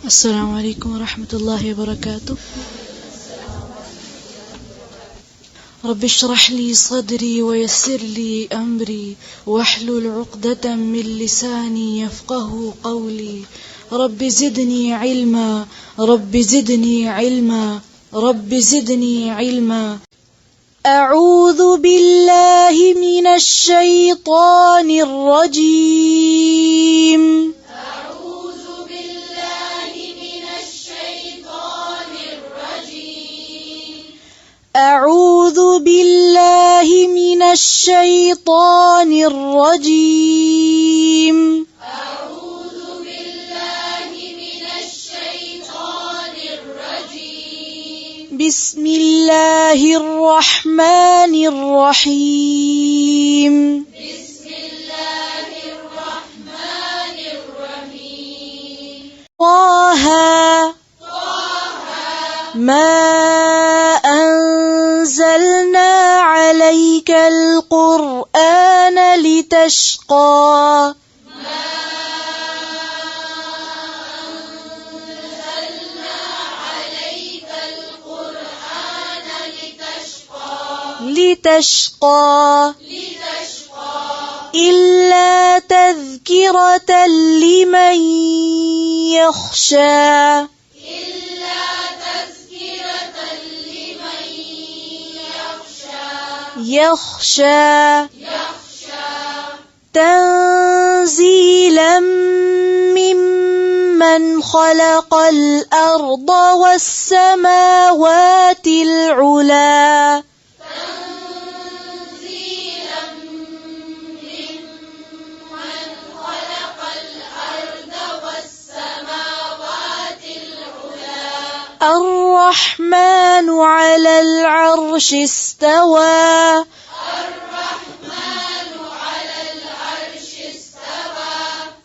السلام عليكم ورحمة الله وبركاته. رب اشرح لي صدري ويسر لي أمري واحلل عقدة من لساني يفقه قولي. رب زدني علما، رب زدني علما، رب زدني علما. أعوذ بالله من الشيطان الرجيم. أعوذ بالله من الشيطان الرجيم. أعوذ بالله من الشيطان الرجيم. بسم الله الرحمن الرحيم. بسم الله الرحمن الرحيم. طه ما أنزلنا عليك القرآن لتشقى. لتشقى إلا تذكرة لمن يخشى. يخشى تنزيلا ممن خلق الأرض والسماوات العلى. الرحمن على العرش استوى.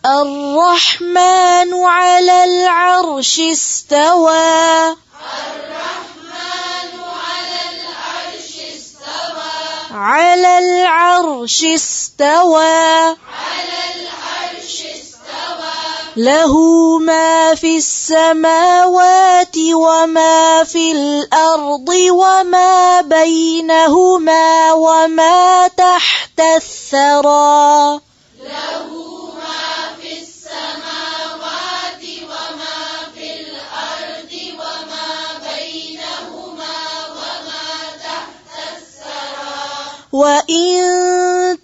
الرحمن على العرش استوى. على العرش استوى. له ما في السماوات وما في الأرض وما بينهما وما تحت الثرى. له ما في السماوات وما في الأرض وما بينهما وما تحت الثرى. وإن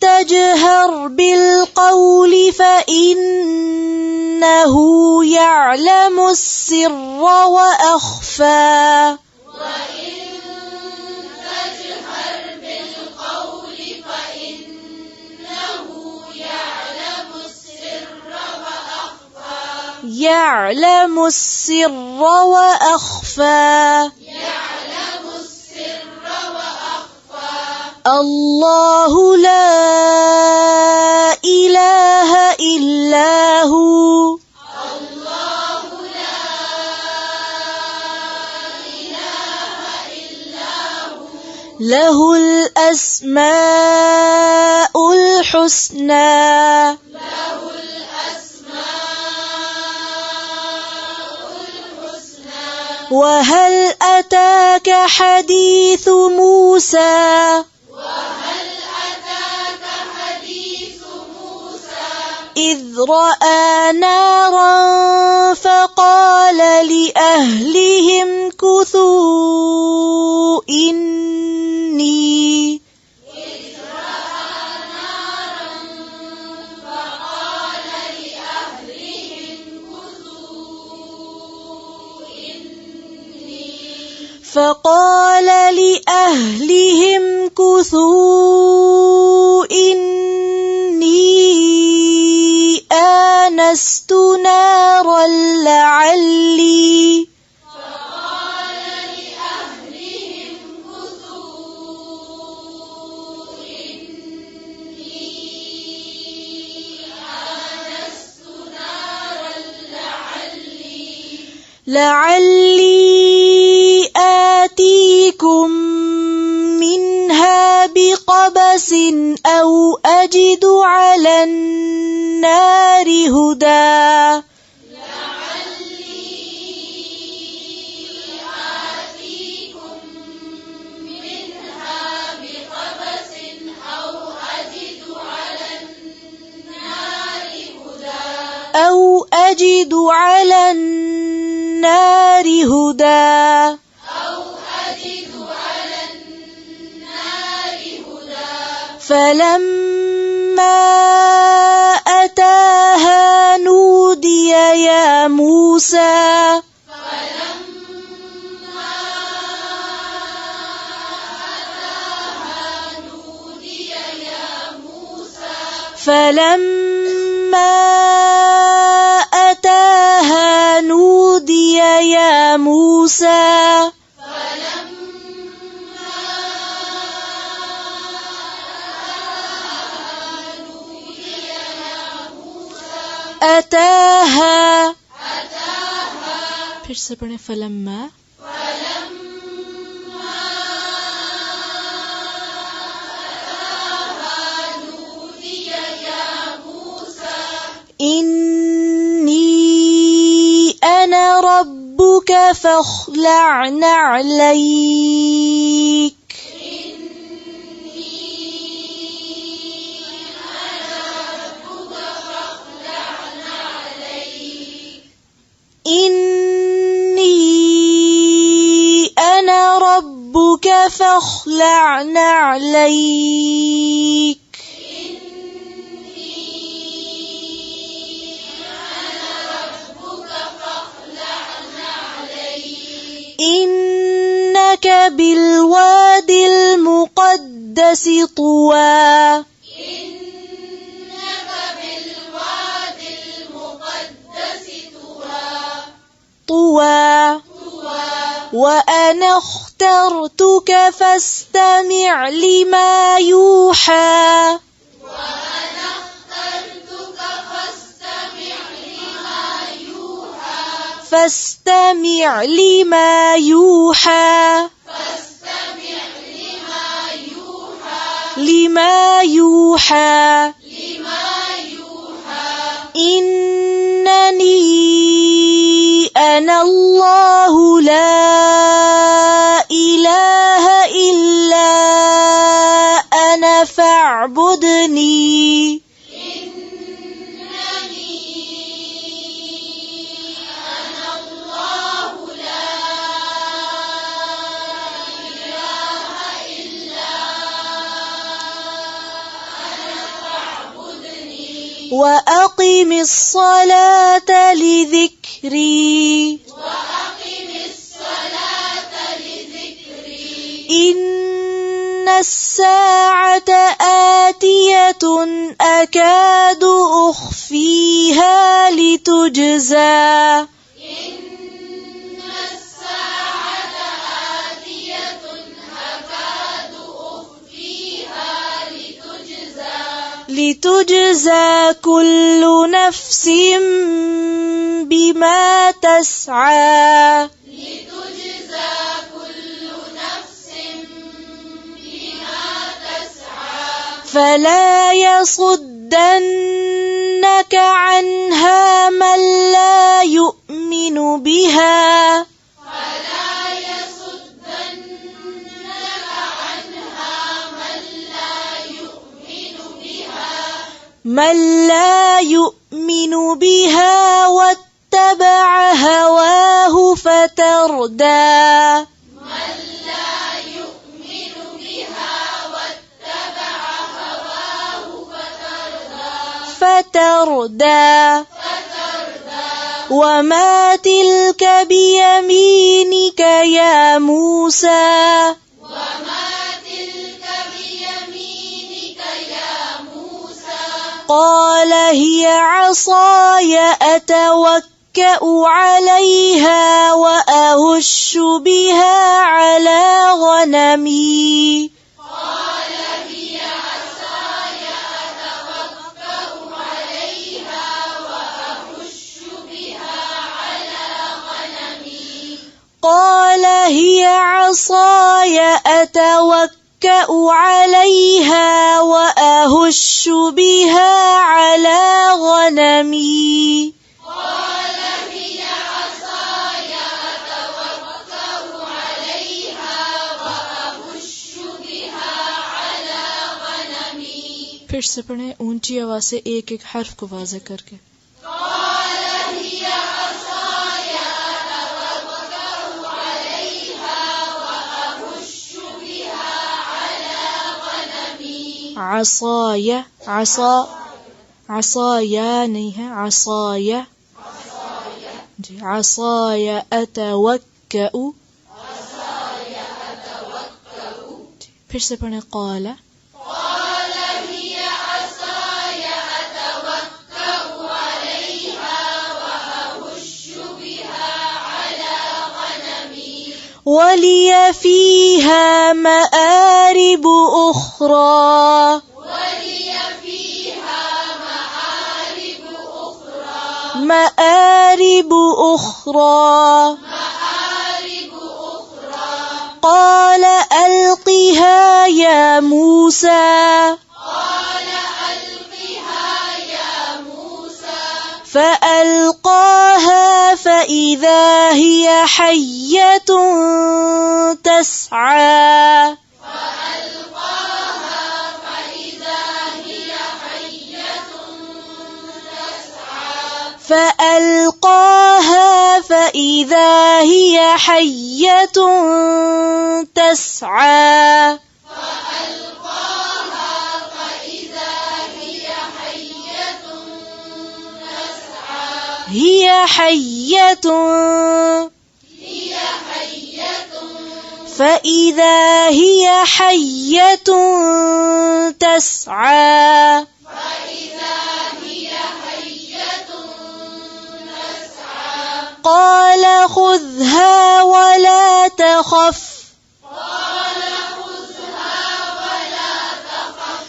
تجهر بالقول فإنه يعلم السر وأخفى. وإن تجهر بالقول فإنه يعلم السر وأخفى. يعلم السر وأخفى. يعلم السر وأخفى. الله لا إله إلا هو. الله لا إله إلا هو. له الأسماء الحسنى. له الأسماء الحسنى. وهل أتاك حديث موسى؟ وهل أتاك حديث موسى؟ إذ رأى نارا فقال لأهلهم كثوا إني فقال لأهلهم كثوا إني آنست نارا لعلي آتيكم منها بقبس أو أجد على النار هدى. لعلي أجد على النار هدى فلما أتاها نودي يا موسى فلما أتاها نودي يا موسى أتاها फिर से पढ़े फलम्मा إني أنا ربك فاخلع نعليك إني أنا ربك فاخلع نعليك إنك بالواد المقدس طوى طوى وأنا اخترتك فاستمع لما يوحى فاستمع لما يوحى لما يوحى إنني أنا الله لا إله إلا أنا فاعبدني وأقم الصلاة لذكري إن الساعة آتية أكاد أخفيها لتجزى لتجزى كل نفس بما تسعى فلا يصدنك عنها من لا يؤمن بها من لا يؤمن بها واتبع هواه فتردى وما تلك بيمينك يا موسى قال هي عصاي أتوكأ عليها وأهش بها على غنمي قال هي عصاي أتوكأ عليها وأهش بها على غنمي फिर से पढ़ें ऊंची आवाज से एक एक हर्फ को वाज़ेह करके قال هي عصايا عصايا नहीं है عصايا जी عصايا أتوكأ फिर से पढ़े قال هي عصاي أتوكأ عليها وأهش بها على غنمي ولي فيها مآرب أخرى مآرب أخرى قال ألقها يا موسى فألقاها فإذا هي حية تسعى فألقاها فإذا هي حية تسعى هي حية فإذا هي حية تسعى قال خذها ولا تخف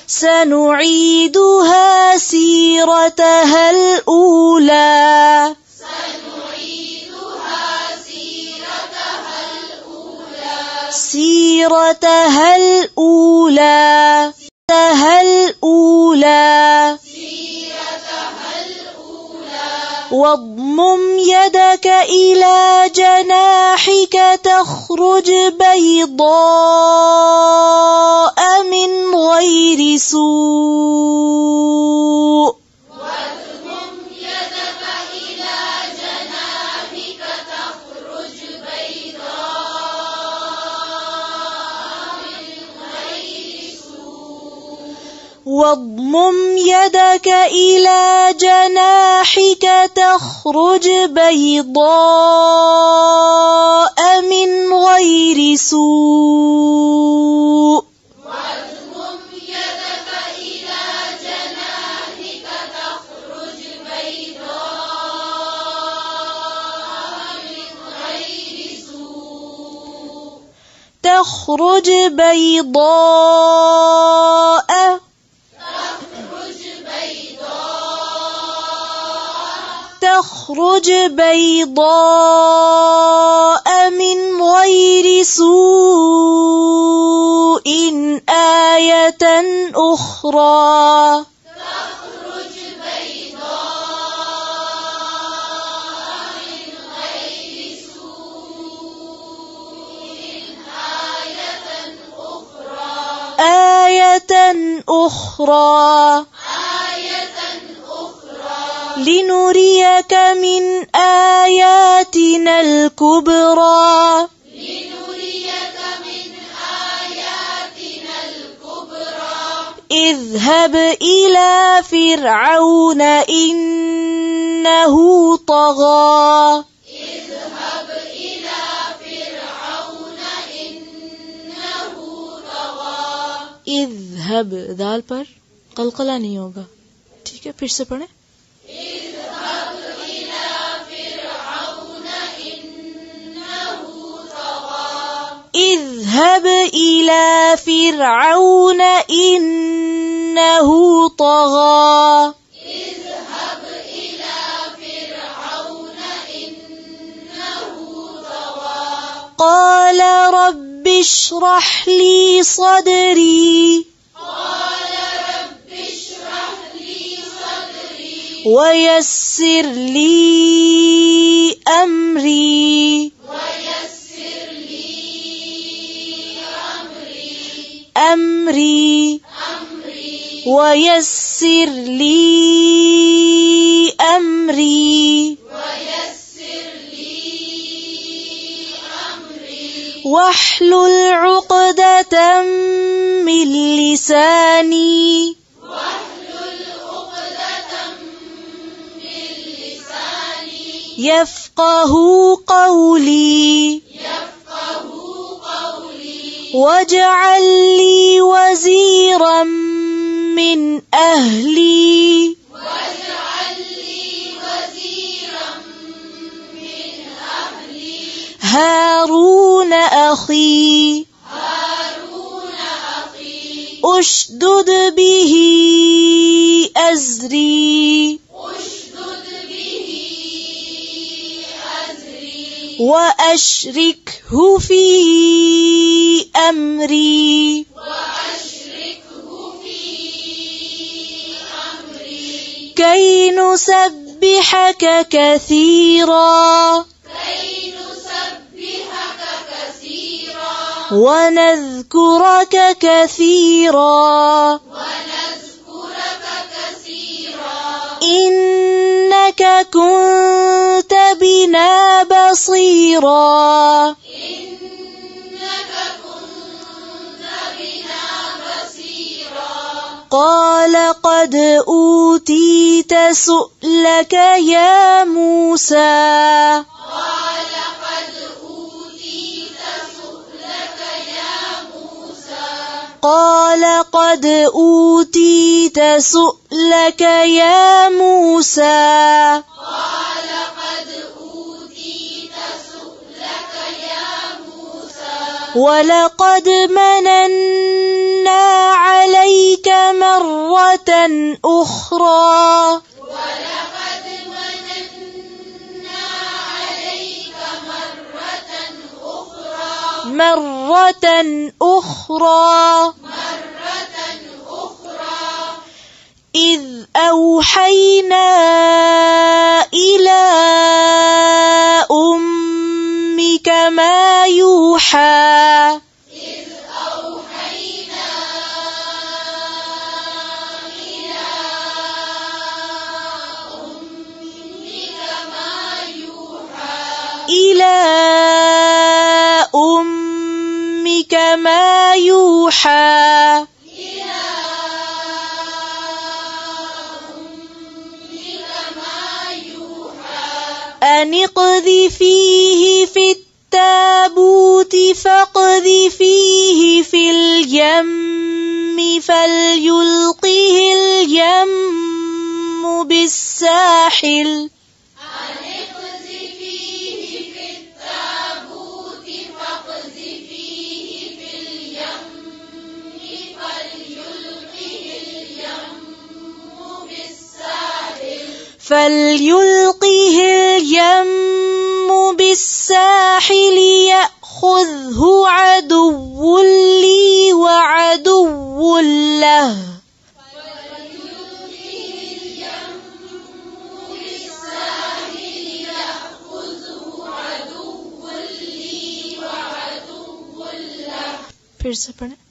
سنعيدها سيرتها الأولى سيرتها الأولى واضمم يدك إلى جناحك تخرج بيضاء من غير سوء واضمم يدك إلى جناحك تخرج بيضاء من غير سوء تخرج بيضاء من غير سوء آية أخرى لنريك من آياتنا الكبرى اذهب إلى فرعون إنه طغى اذهب दाल पर कलकला नहीं होगा ठीक है फिर से पढ़ें اذهب إلى فرعون إنه طغى قال رب اشرح لي صدري ويسر لي أمري ويسر لي أمري واحلل عقدة من لساني يفقه قولي واجعل لي وزيرا من أهلي هارون أخي أشدد به أزري وأشركه في أمري كي نسبحك كثيرا ونذكرك كثيرا إنك كنت بنا بصيرا قال قد أوتيت سؤلك يا موسى قال قد أوتيت سؤلك يا موسى ولقد مننا عليك مرة أخرى إذ أوحينا إلى أمك ما يوحى أن اقذفيه في التابوت فاقذفيه في اليم فليلقه اليم بالساحل يأخذه عدو لي وعدو له फिर से पढ़ें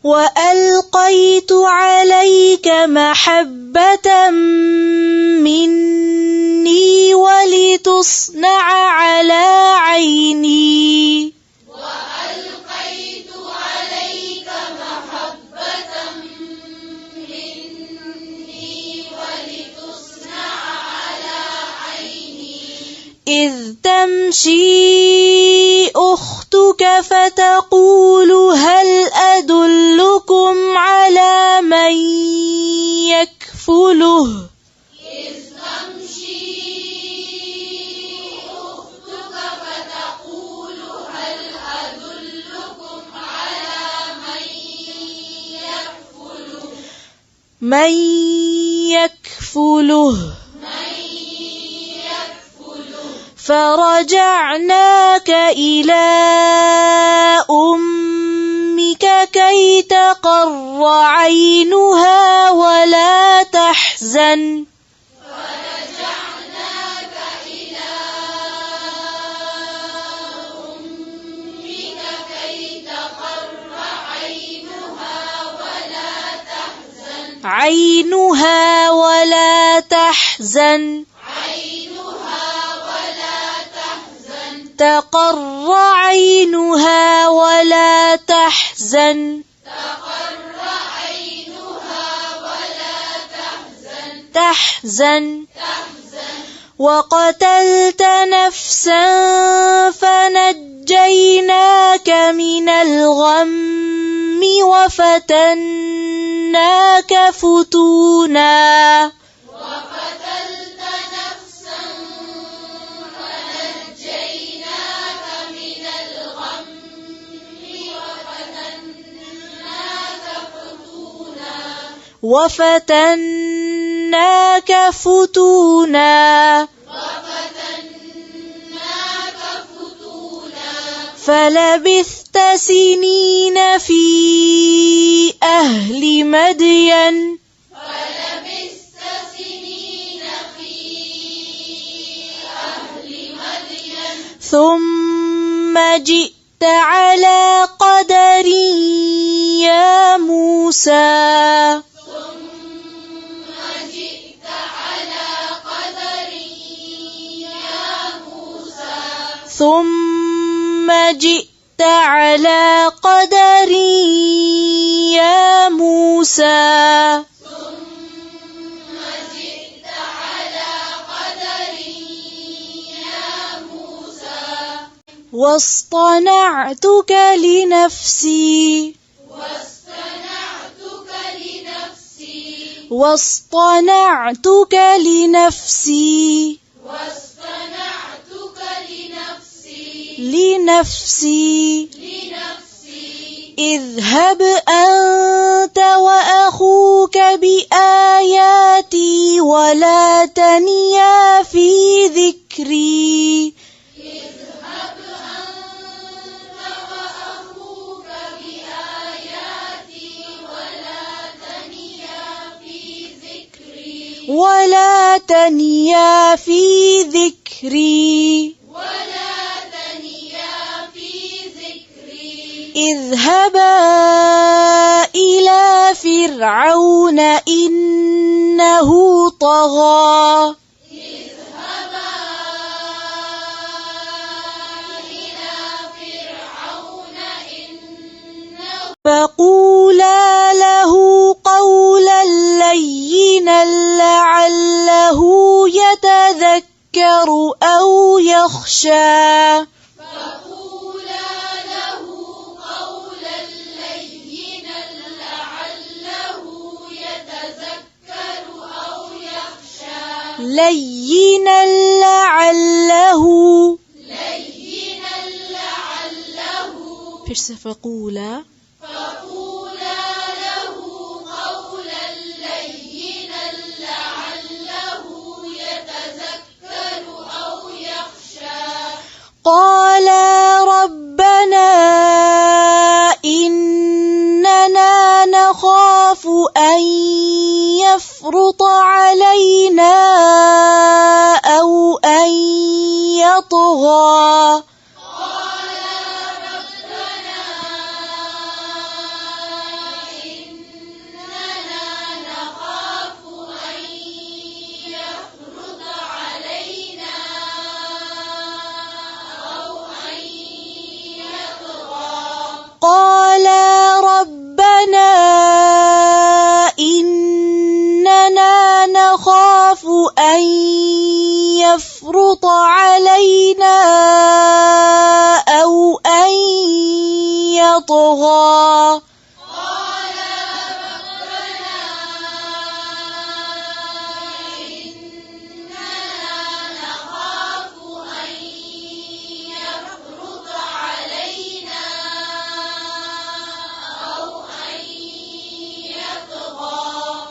وألقيت عليك محبة مني ولتصنع على عيني إذ تمشي أختك فتقول هل أدلكم على من يكفله من يكفله فرجعناك إلى أمك كي تقر عينها ولا تحزن عينها ولا تحزن تقر عينها ولا تحزن تحزن وقتلت نفسا فنجيناك من الغم وفتناك فتونا وفتناك فتونا فلبثت سنين في أهل مدين ثم جئت على قدر يا موسى ثم جئت على قدر يا موسى واصطنعتك لنفسي واصطنعتك لنفسي لنفسي اذهب أنت وأخوك بآياتي ولا تنيا في ذكري ولا تنيا في ذكري اذهبا إلى فرعون إنه طغى فقولا له قولا لينا لعله يتذكر أو يخشى لينا لعله फिर से فقولا له قولا لينا لعله يتذكر أو يخشى قالا ربنا إننا نخاف أن يفرط علينا أو أن يطغى قالا ربنا إننا نخاف أن يفرط علينا أو أن يطغى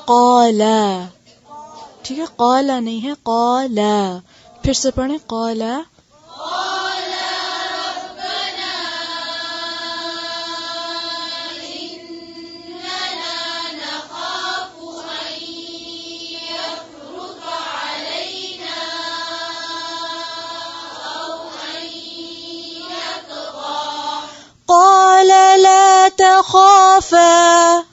قالا ठीक है قالا नहीं है قالا फिर से पढ़ें قالا قال لا تخافا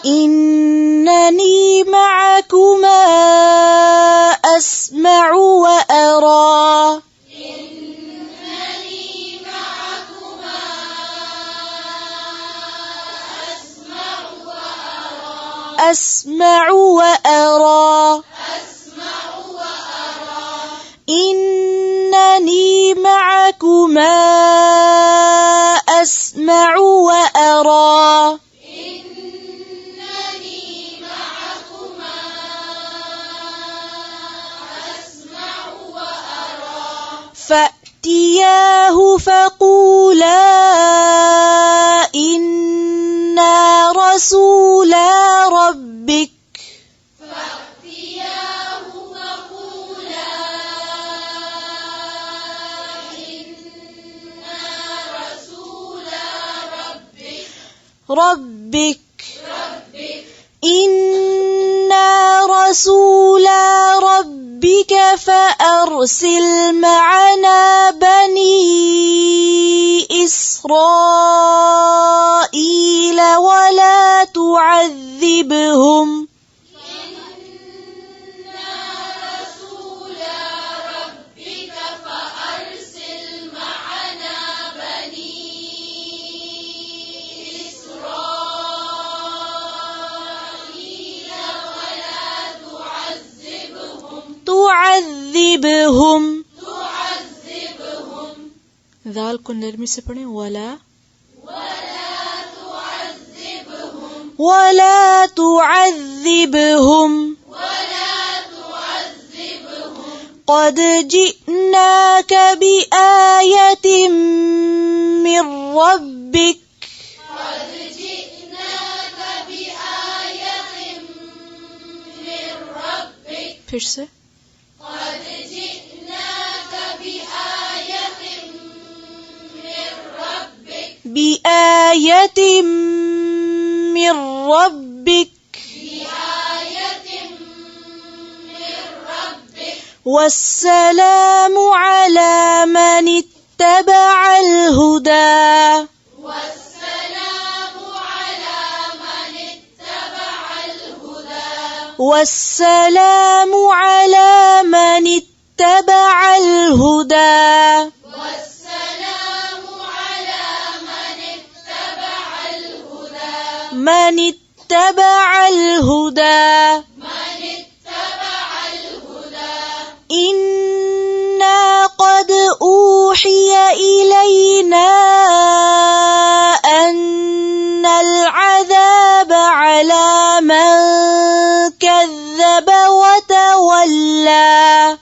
إنني معكما أسمع وأرى إنني معكما أسمع وأرى إنني معكما أسمع وأرى فأتياه فقولا إنا رسولا ربك إنا رسول ربك فأرسل معنا بني إسرائيل ولا تعذبهم تعذبهم ذال को नरमी से पढ़ें ولا تعذبهم قد جئناك بآية من ربك फिर से بآية من ربك والسلام على من اتبع الهدى والسلام على من اتبع الهدى من اتبع الهدى إنا قد أوحي إلينا أن العذاب على من كذب وتولى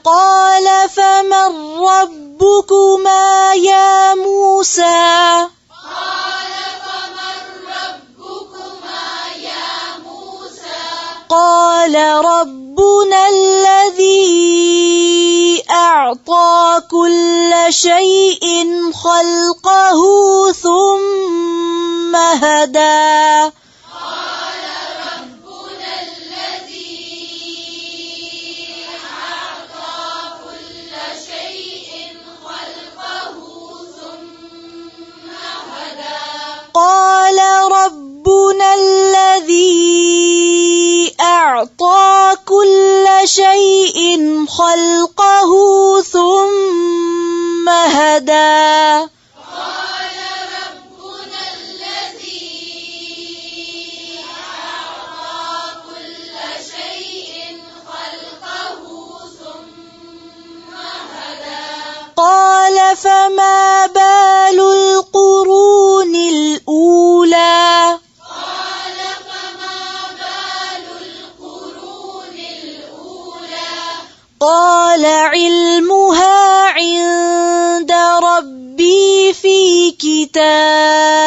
قال فمن ربكما يا موسى قال ربنا الذي أعطى كل شيء خلقه ثم هدى قال ربنا الذي أعطى كل شيء خلقه ثم هدى قال فما بال القرون الأولى قال علمها عند ربي في كتاب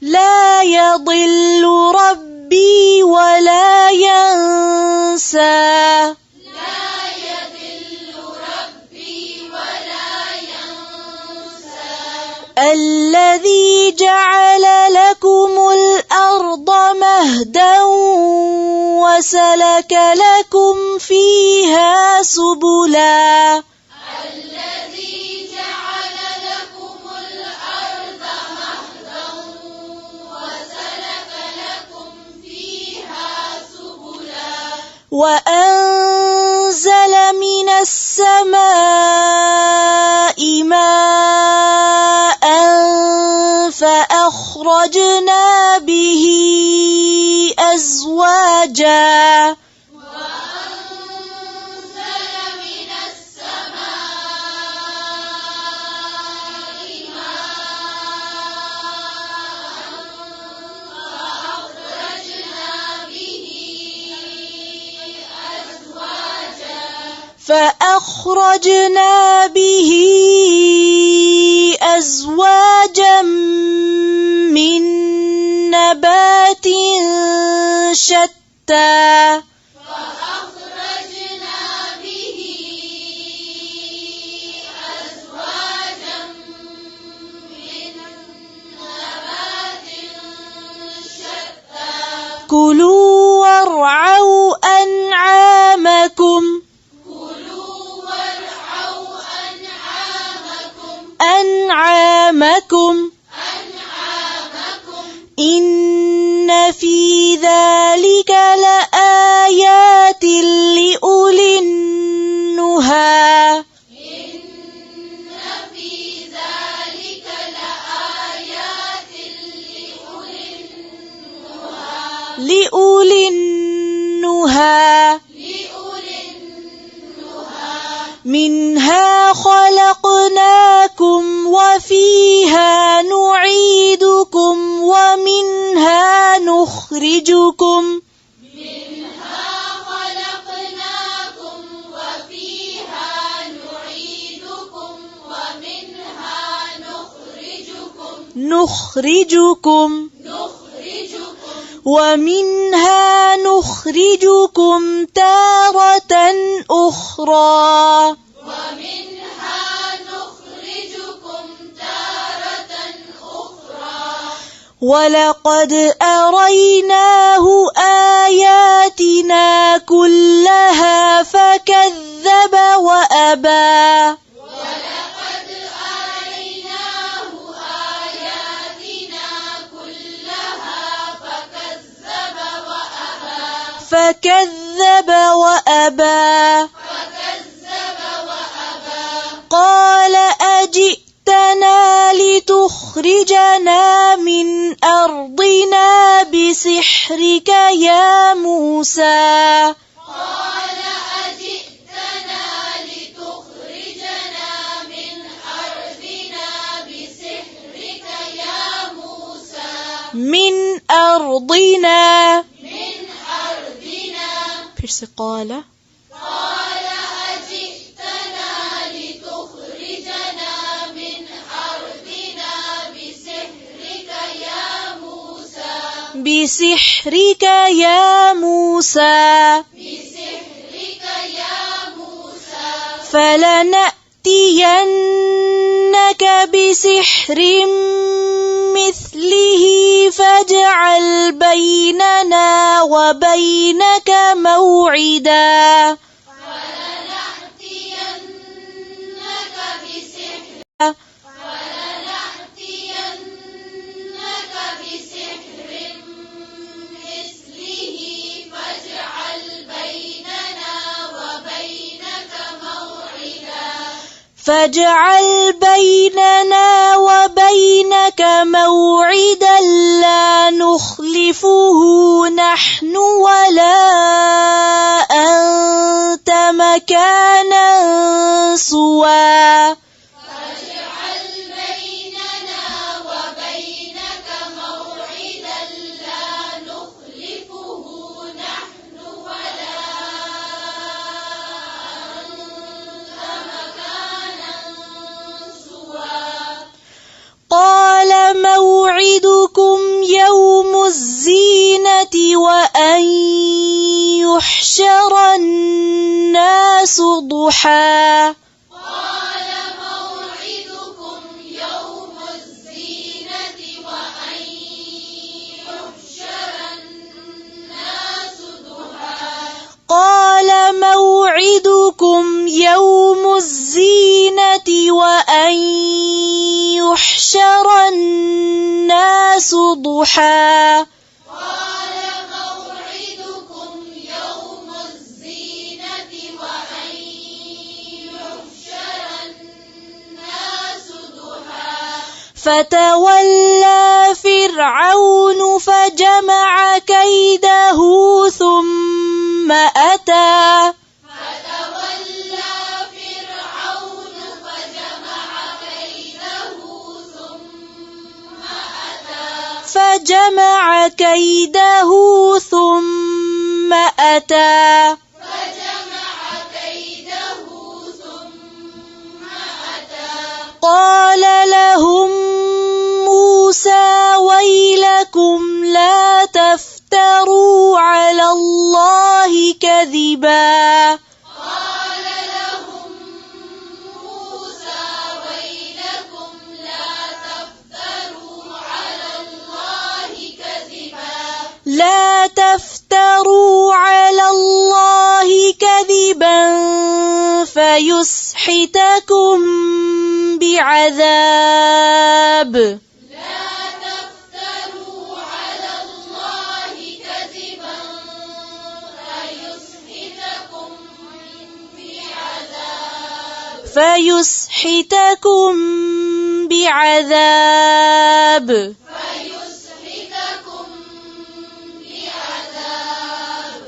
لا يضل ربي ولا ينسى مهدا وسلك لكم فيها سبلا الذي جعل لكم الأرض مهدا وسلك لكم فيها سبلا وأنزل من السماء ماء فأخرجنا به أزواجا وأنزل من السماء ماء فأخرجنا به أزواجا من نبات شتى فأخرجنا به أزواجا من نبات شتى كلوا وارعوا أنعامكم إن في ذلك لآيات لأولي النهى لأولي النهى منها خلقناكم وفيها نعيدكم ومنها نخرجكم ومنها نخرجكم تارة أخرى ولقد أريناه آياتنا كلها فكذب وأبى قال أجئتنا لتخرجنا من أرضنا بسحرك يا موسى من أرضنا फिर से قال أجئتنا لتخرجنا من أرضنا بسحرك يا موسى فلنأتينك بسحر مثله فاجعل بيننا وبينك موعدا فاجعل بيننا وبينك موعدا لا نخلفه نحن ولا أنت مكانا سوى قال موعدكم يوم الزينة وأن يحشر الناس ضحى موعدكم يوم الزينة وأن يحشر الناس ضحى قال موعدكم يوم الزينة وأن يحشر الناس ضحى فتولى فرعون فجمع كيده ثم أتى فجمع كيده ثم أتى قال لهم موسى ويلكم لا تفتروا على الله كذبا لا تفتروا على الله كذبا فيسحتكم بعذاب فيسحتكم بعذاب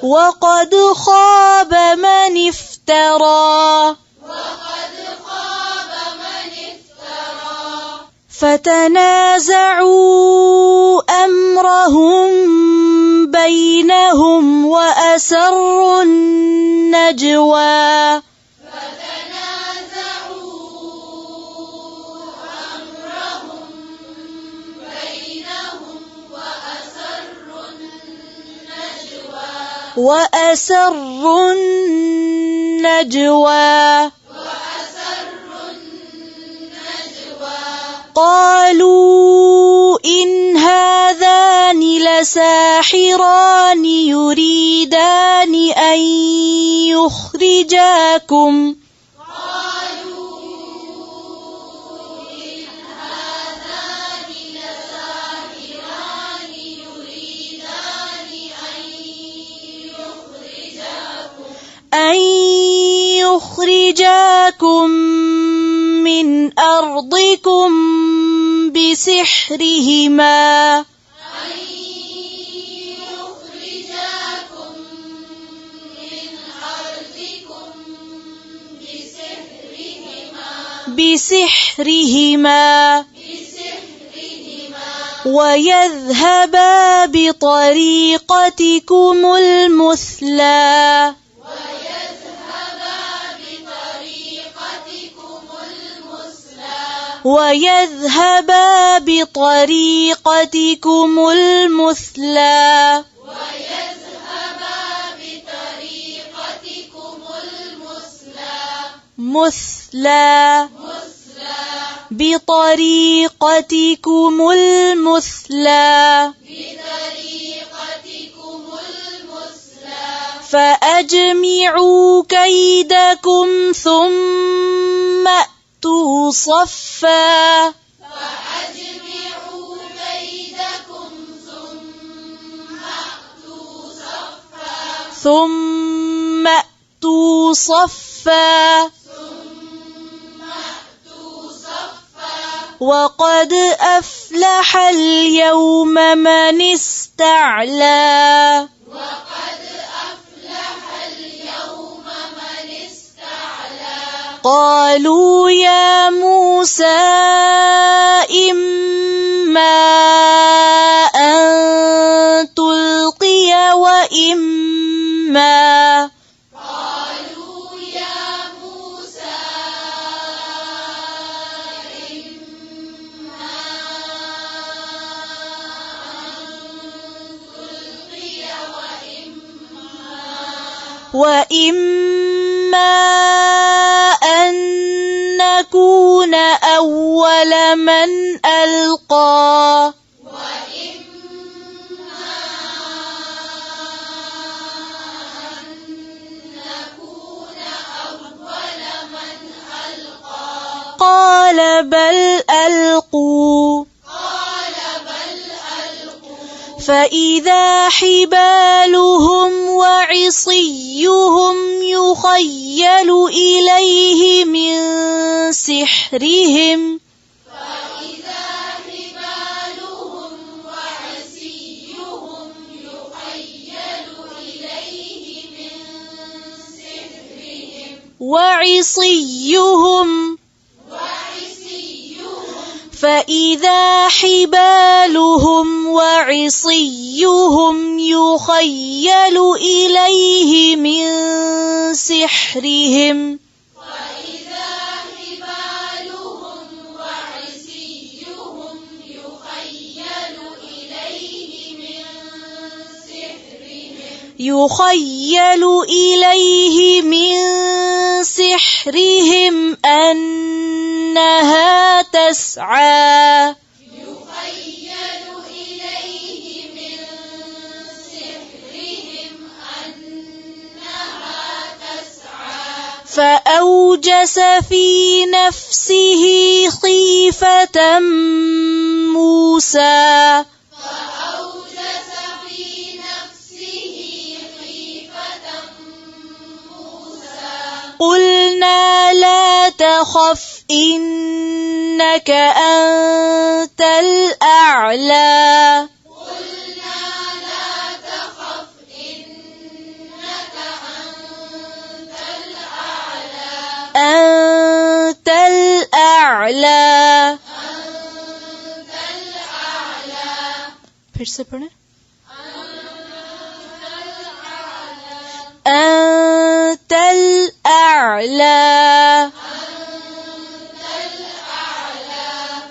وقد خاب من افترى فتنازعوا أمرهم بينهم وأسروا النجوى وأسروا النجوى قالوا إن هذان لساحران يريدان أن يخرجاكم من أرضكم بسحرهما ويذهبا بطريقتكم المثلى بطريقتكم المثلى فأجمعوا كيدكم ثم أتوا صفا وقد أفلح اليوم من استعلى قالوا يا موسى إما أن تلقي وإما أن نكون أول من ألقى قال بل ألقوا فإذا حبالهم وعصيهم يخيل إليه من سحرهم فإذا حبالهم وعصيهم يخيل إليه من سحرهم أنها تسعى فأوجس في نفسه خيفة موسى قلنا لا تخف إنك أنت الأعلى أنت الأعلى फिर से पढ़ें أنت الأعلى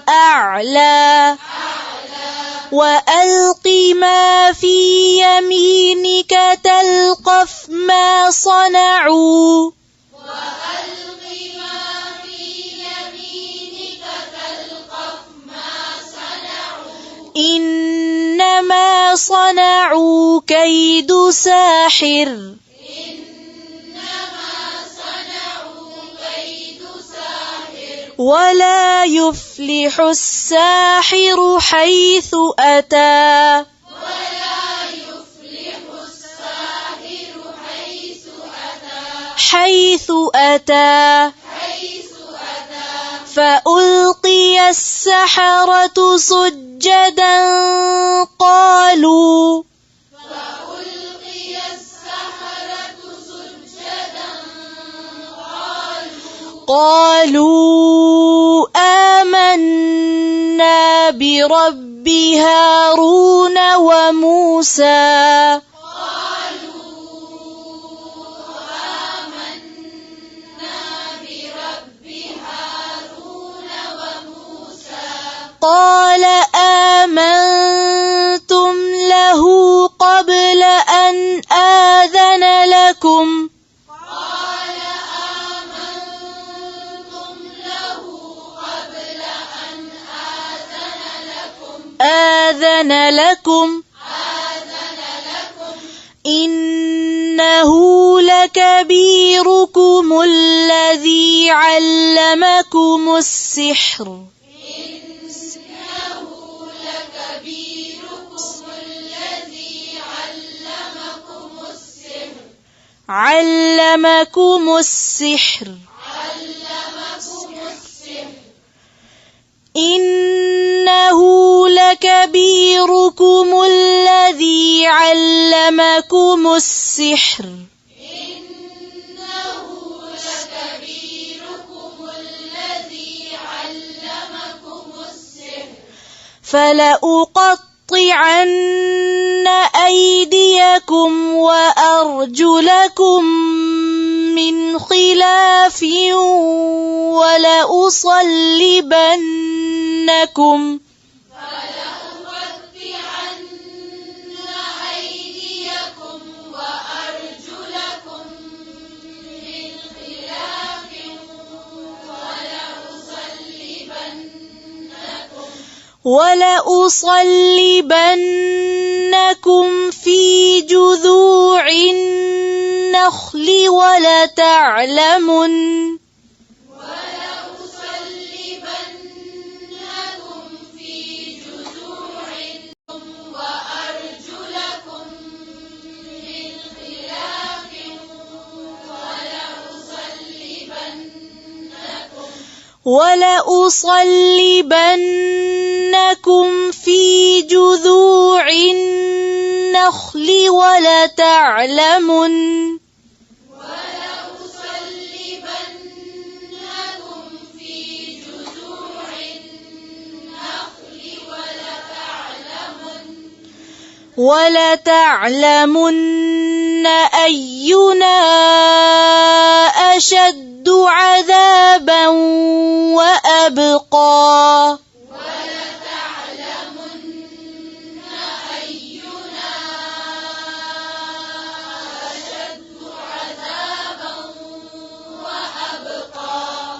أعلى وألق ما في يمينك تلقف ما صنعوا إنما صنعوا كيد ساحر ولا يفلح الساحر حيث أتى فألقي السحرة سجدا قالوا آمنا برب هارون وموسى قال آمنتم له قبل أن آذن لكم إنه لكبيركم الذي علمكم السحر إنه لكبيركم الذي علمكم السحر فلأقطعن أيديكم وأرجلكم من خلاف ولأصلبنكم في جذوع النخل ولتعلمن ولأصلبنكم في جذوع النخل ولتعلمن ولتعلمن أينا أشد عذابا وأبقى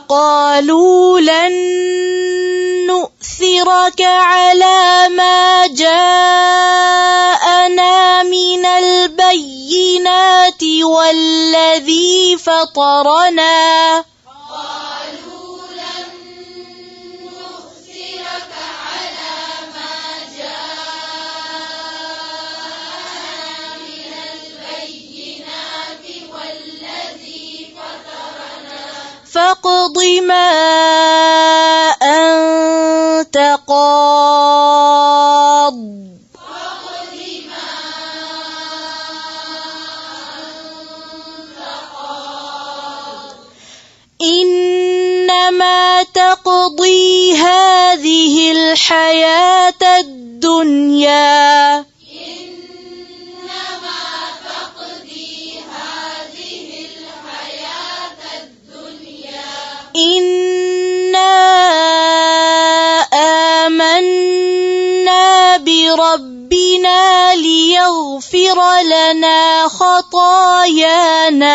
قالوا لن نؤثرك على ما جاءنا من البينات والذي فطرنا فاقض ما أنت قاض إنما تقضي هذه الحياة الدنيا إنا آمنا بربنا ليغفر لنا خطايانا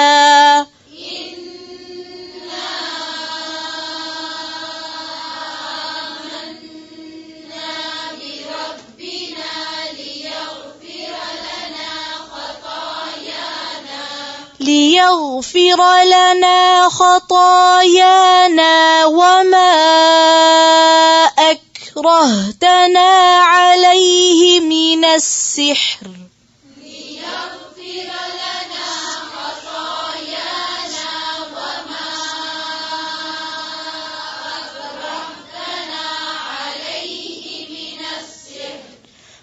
وما أكرهتنا عليه من السحر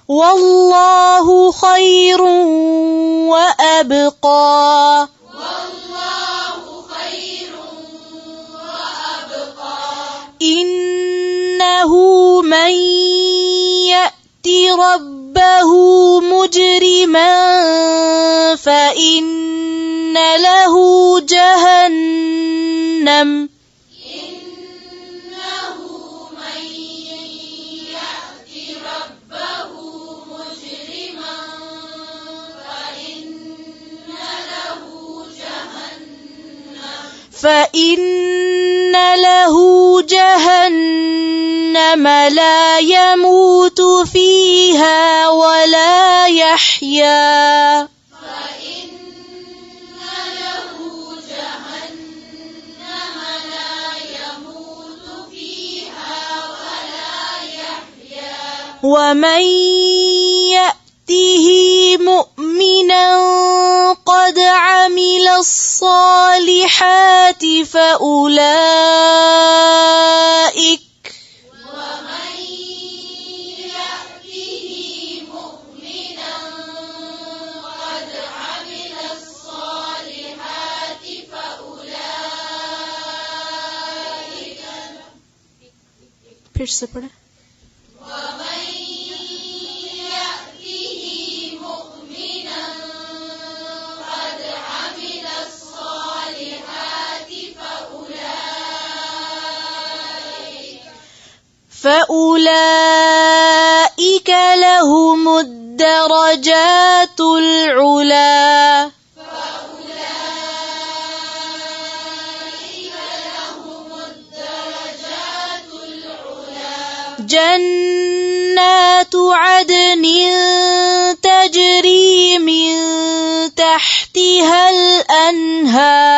والله خير وأبقى إنه من يأت ربه مجرما فإن له جهنم لا يموت فيها ولا يحيا ومن يأته مؤمنا قد عمل الصالحات فأولئك फिर से पढ़े فأولئك لهم الدرجات العلا جنات عدن تجري من تحتها الأنهار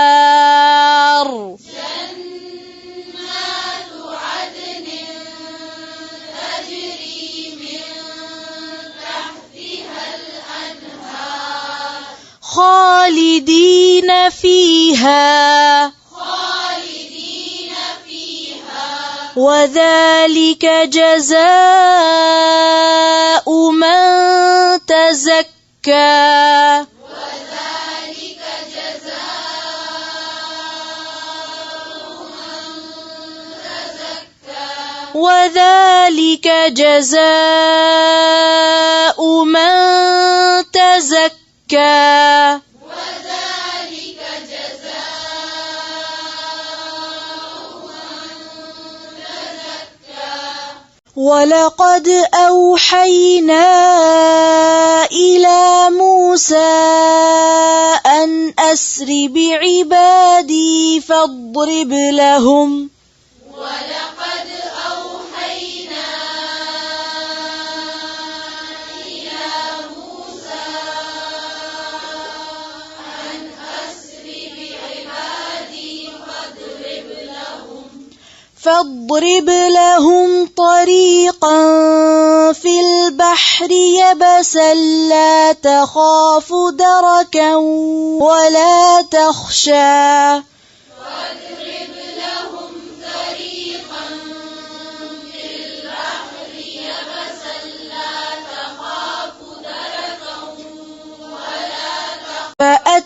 خالدين فيها وذلك جزاء من تزكى وذلك جزاء من تزكى ولقد أوحينا إلى موسى أن أسر بعبادي فاضرب لهم فاضرب لهم طريقا في البحر يبسا لا تخاف دركا ولا تخشى واضرب لهم طريقا في البحر يبسا لا تخاف دركا ولا تخشى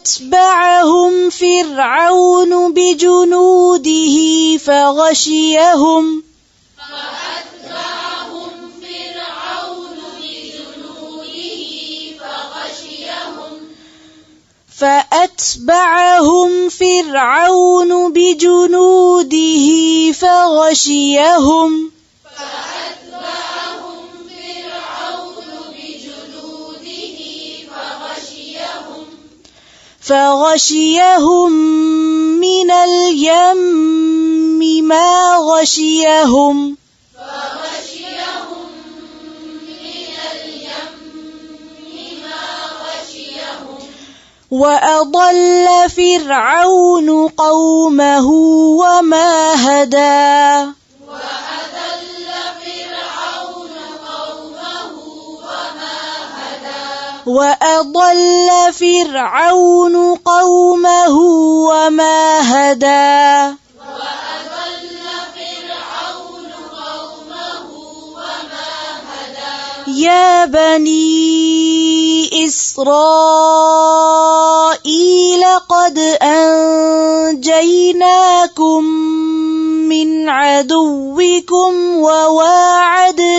فأتبعهم فرعون بجنوده فغشيهم فغشيهم من اليم ما غشيهم وأضل فرعون قومه وما هدى يا بني إسرائيل قد أنجيناكم من عدوكم وواعدناكم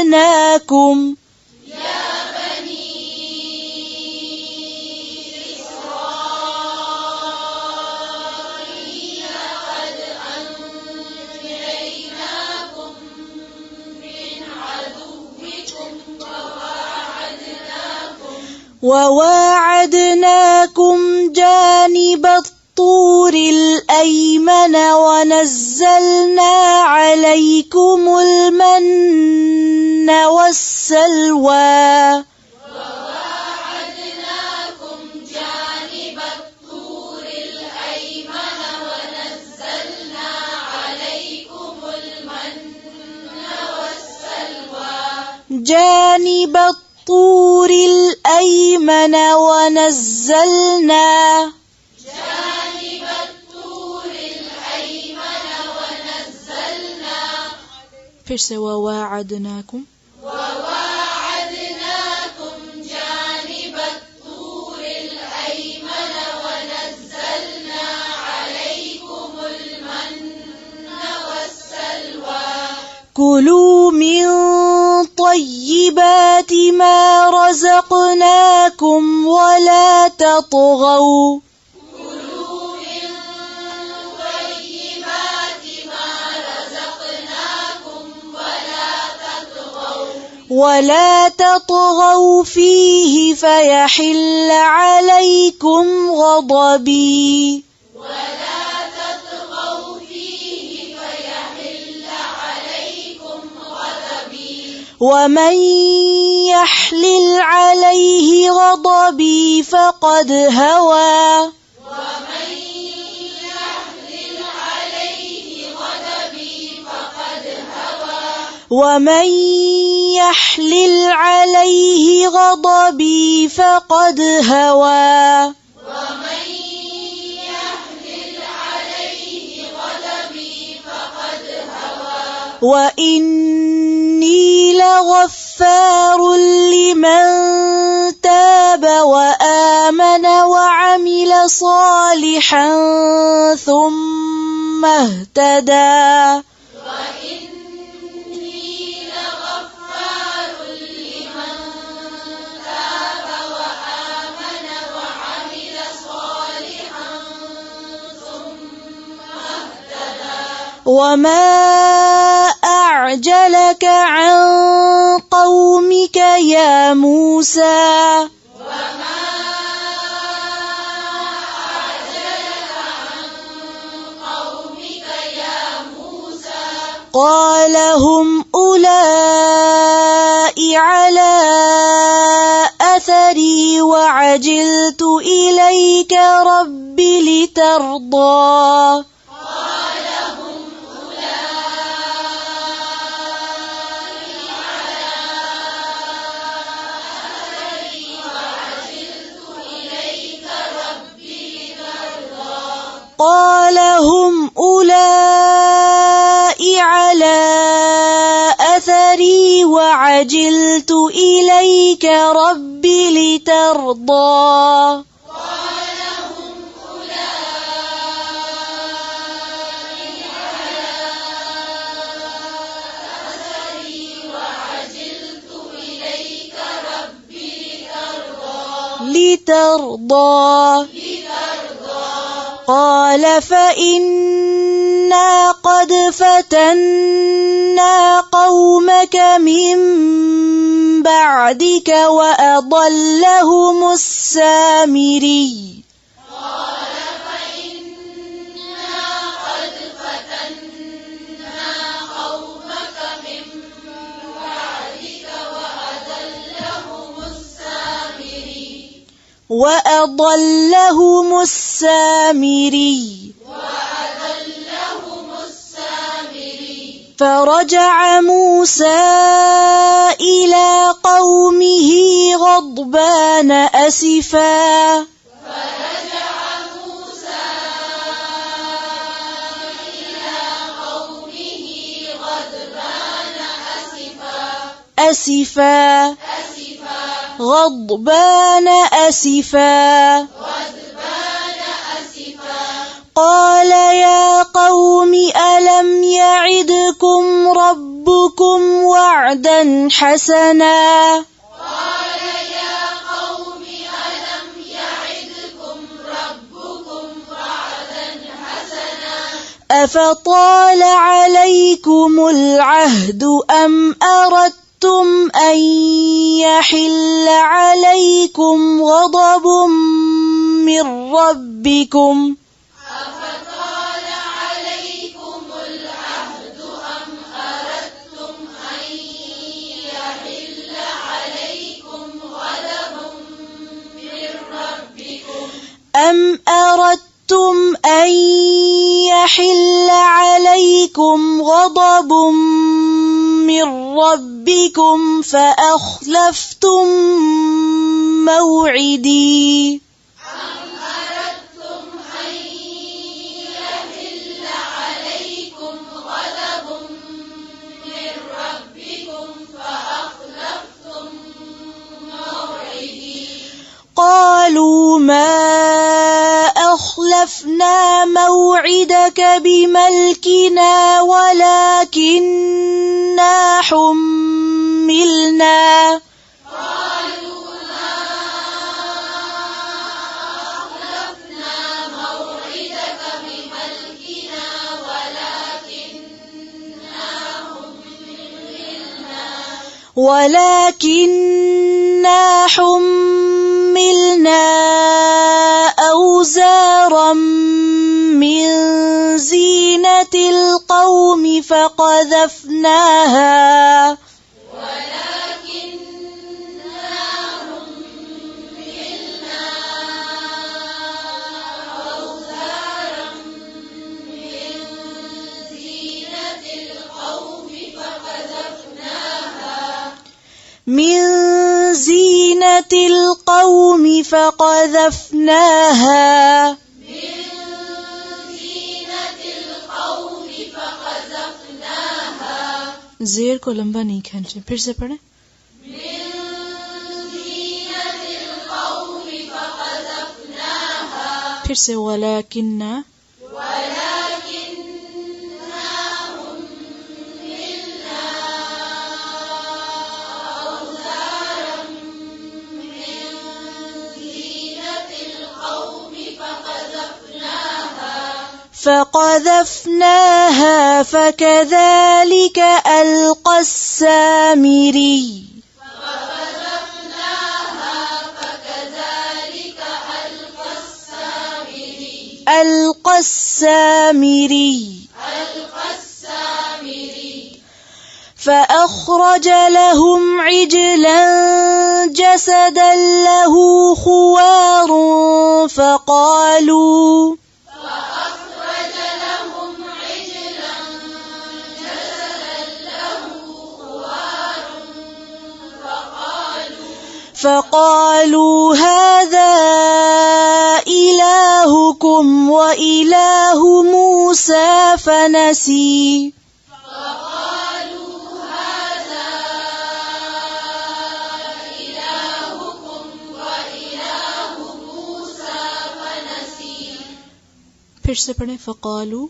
جانب الطور الأيمن ونزلنا عليكم المن والسلوى جانب الطور الأيمن ونزلنا फिर से وواعدناكم جانب الطور الأيمن ونزلنا عليكم المن والسلوى كلوا من طيبات ما رزقناكم ولا تطغوا ولا تطغوا فيه فيحل عليكم غضبي ومن يحلل عليه غضبي فقد هوى ومن يحلل عليه غضبي فقد هوى وإني لغفار لمن تاب وآمن وعمل صالحا ثم اهتدى وما أعجلك عن قومك يا موسى قال هم أولئك على أثري وعجلت إليك رب لترضى قال هم أولئك على أثري وعجلت إليك رب لترضى قال فإنا قد فتنا قومك من بعدك وأضلهم السامري وأضلهم السامري فرجع موسى إلى قومه غضبان أسفا غضبان أسفا قال يا قوم ألم يعدكم ربكم وعدا حسنا أفطال عليكم العهد أم أردتم أن يحل عليكم غضب من ربكم فأخلفتم موعدي قالوا ما أخلفنا موعدك بملكنا ولكننا حملنا أوزارا من زينة القوم فقذفناها ज़ेर को लंबा नहीं खींचे, फिर से पढ़े। फिर से वलाकिन्ना فقذفناها فكذلك ألقى السامري ألقى السامري فأخرج لهم عجلا جسدا له خوار فقالوا هذا إلهكم وإله موسى فنسي फिर से पढ़े। फकालू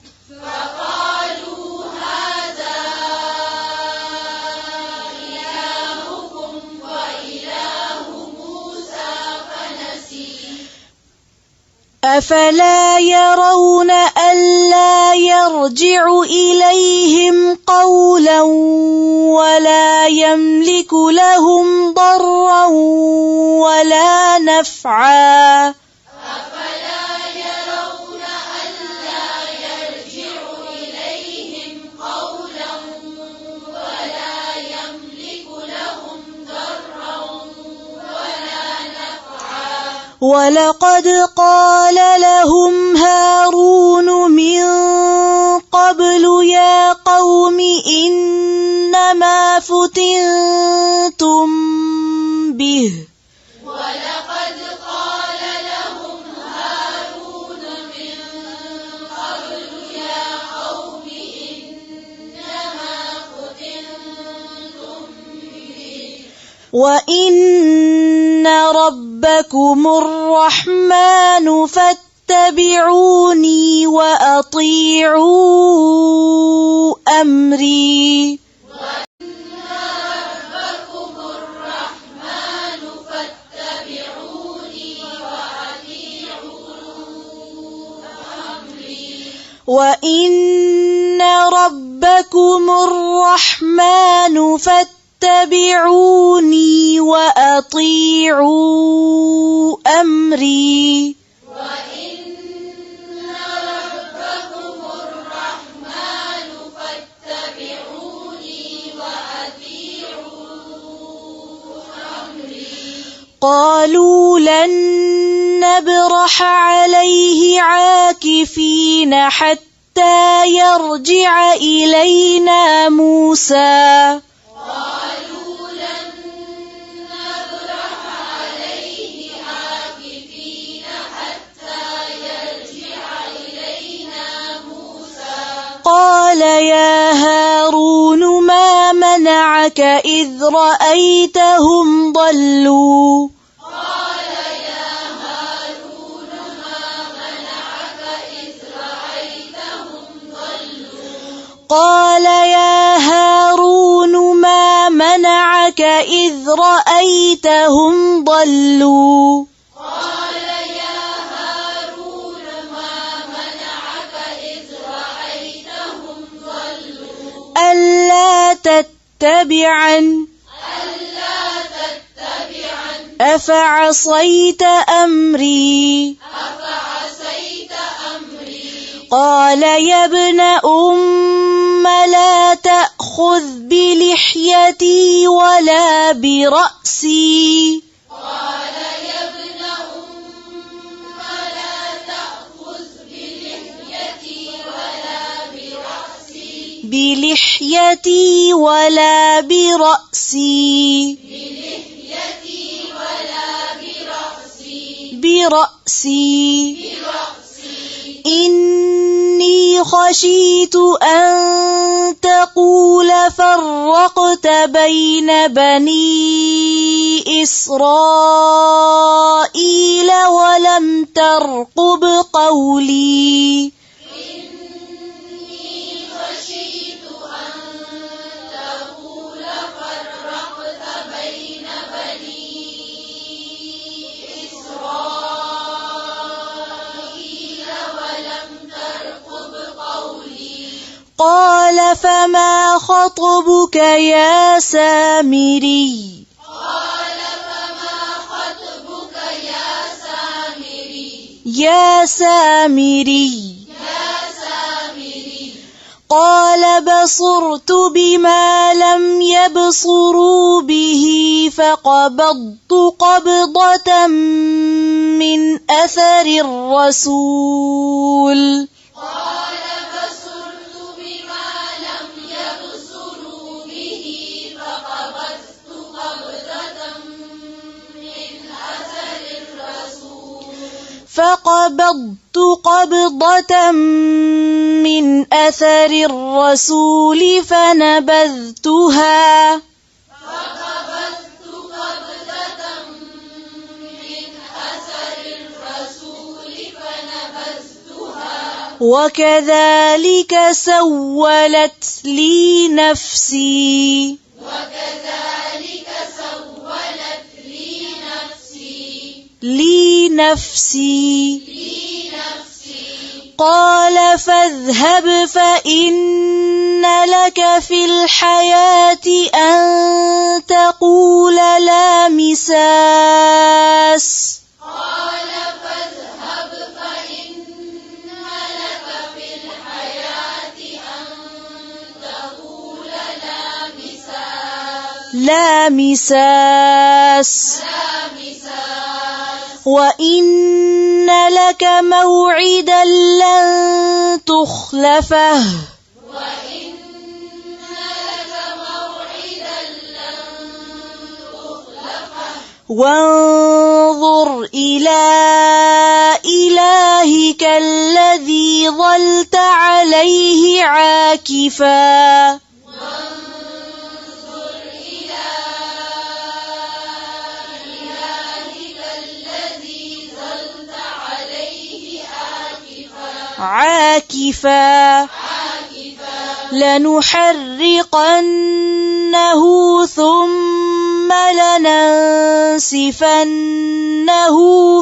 أفلا يرون ألا يرجع إليهم قولا ولا يملك لهم ضرا ولا نفعا ولقد قال لهم هارون من قبل يا قوم إنما فتنتم به ولقد قال لهم هارون من قبل يا قوم إنما فتنتم به وإن ربكم الرحمن فاتبعوني وأطيعوا أمري وإن ربكم الرحمن فاتبعوني وأطيعوا أمري وإن ربكم الرحمن فاتبعوني وأطيعوا أمري وإن ربكم الرحمن فاتبعوني وأطيعوا أمري قالوا لن نبرح عليه عاكفين حتى يرجع إلينا موسى قال يا هارون ما منعك إذ رأيتهم ضلوا قال يا هارون ما منعك إذ رأيتهم ضلوا قال يا هارون ما منعك إذ رأيتهم ضلوا ألا تتبعن أفعصيت أمري قال يا ابن أم لا تأخذ بلحيتي ولا برأسي بلحيتي ولا برأسي برأسي إني خشيت أن تقول فرقت بين بني إسرائيل ولم ترقب قولي إني خشيت أن تقول فرقت بين بني إسرائيل ولم ترقب قولي قال فما خطبك يا سامري قال فما خطبك يا سامري يا سامري قال بصرت بما لم يبصروا به فقبضت قبضة من أثر الرسول قال بصرت بما لم يبصروا به فقبضت قبضة من أثر الرسول فقبضت قبضة من أثر الرسول فنبذتها فقبضت قبضة من أثر الرسول فنبذتها وكذلك سولت لي نفسي وكذلك سولت لي نفسي قال فاذهب فإن لك في الحياة أن تقول لا مساس قال فاذهب فإن لك في الحياة أن تقول لا مساس وإن لك موعدا لن تخلفه وانظر إلى إلهك الذي ظلت عليه عاكفا عاكفا لنحرقنه ثم لننسفنه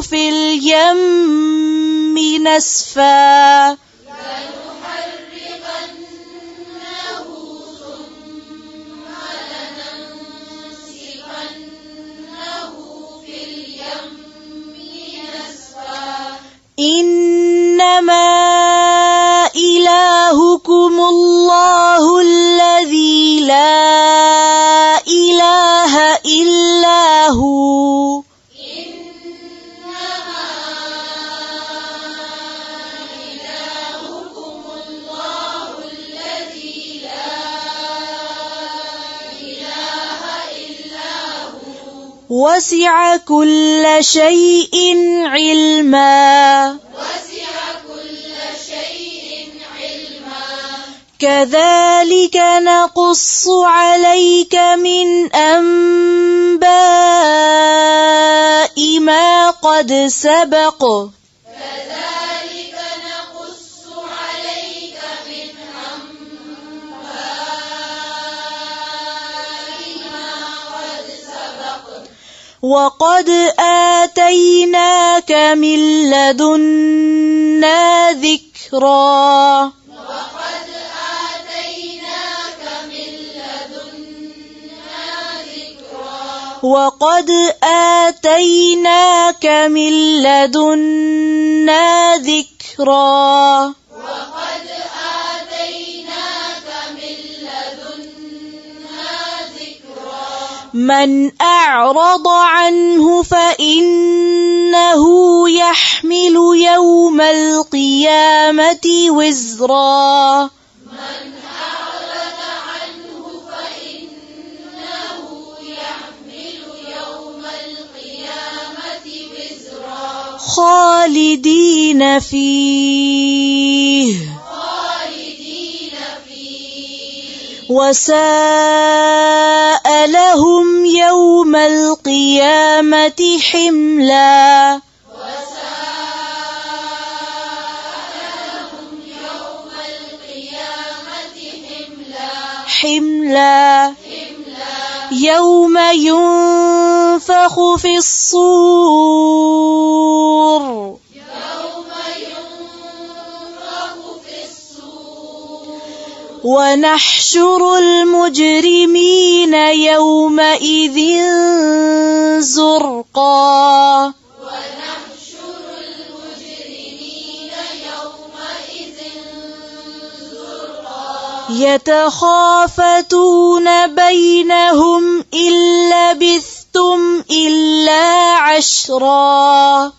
في اليم نسفا إنما إلهكم الله الذي لا إله إلا هو وسع كل شيء علما كذلك نقص عليك من أنباء ما قد سبق وقد آتيناك من لدنا ذكرا وقد آتيناك من لدنا ذكرا من أعرض عنه فإنه يحمل يوم القيامة وزرا خالدين فيه وساء لهم يوم القيامة حملا حملا يوم ينفخ في الصور ونحشر المجرمين يومئذ زرقا يتخافتون بينهم إن لبثتم إلا عشرا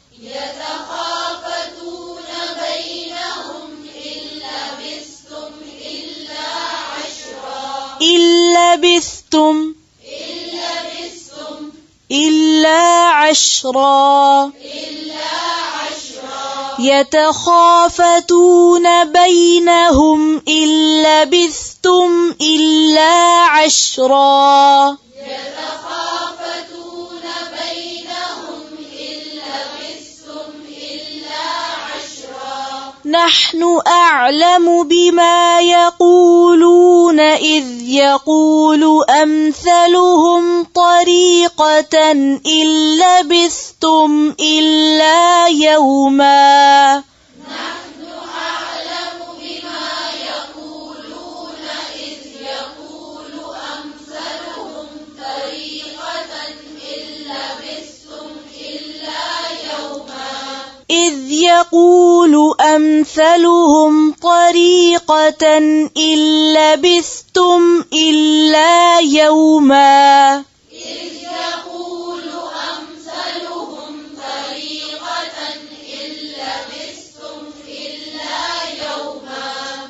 إن لبثتم إلا عشرا يتخافتون بينهم إن لبثتم إلا عشرا نحن أعلم بما يقولون إذ يقول أمثلهم طريقة إن لبثتم إلا يوما إذ يقول أمثلهم طريقة إن لبثتم إلا يوما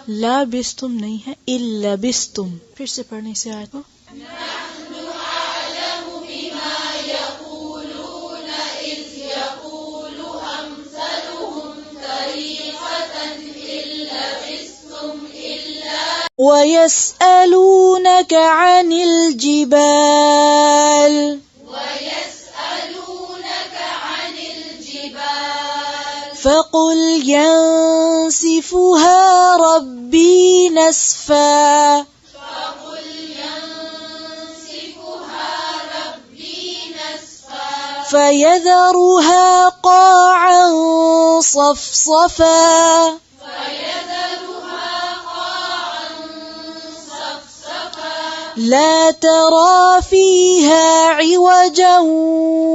لبثتم नहीं है إلا لبثتم फिर से पढ़ने से आयत को ويسألونك عن الجبال فقل ينسفها ربي نسفا فيذرها قاعا صفصفا لا ترى فيها عوجا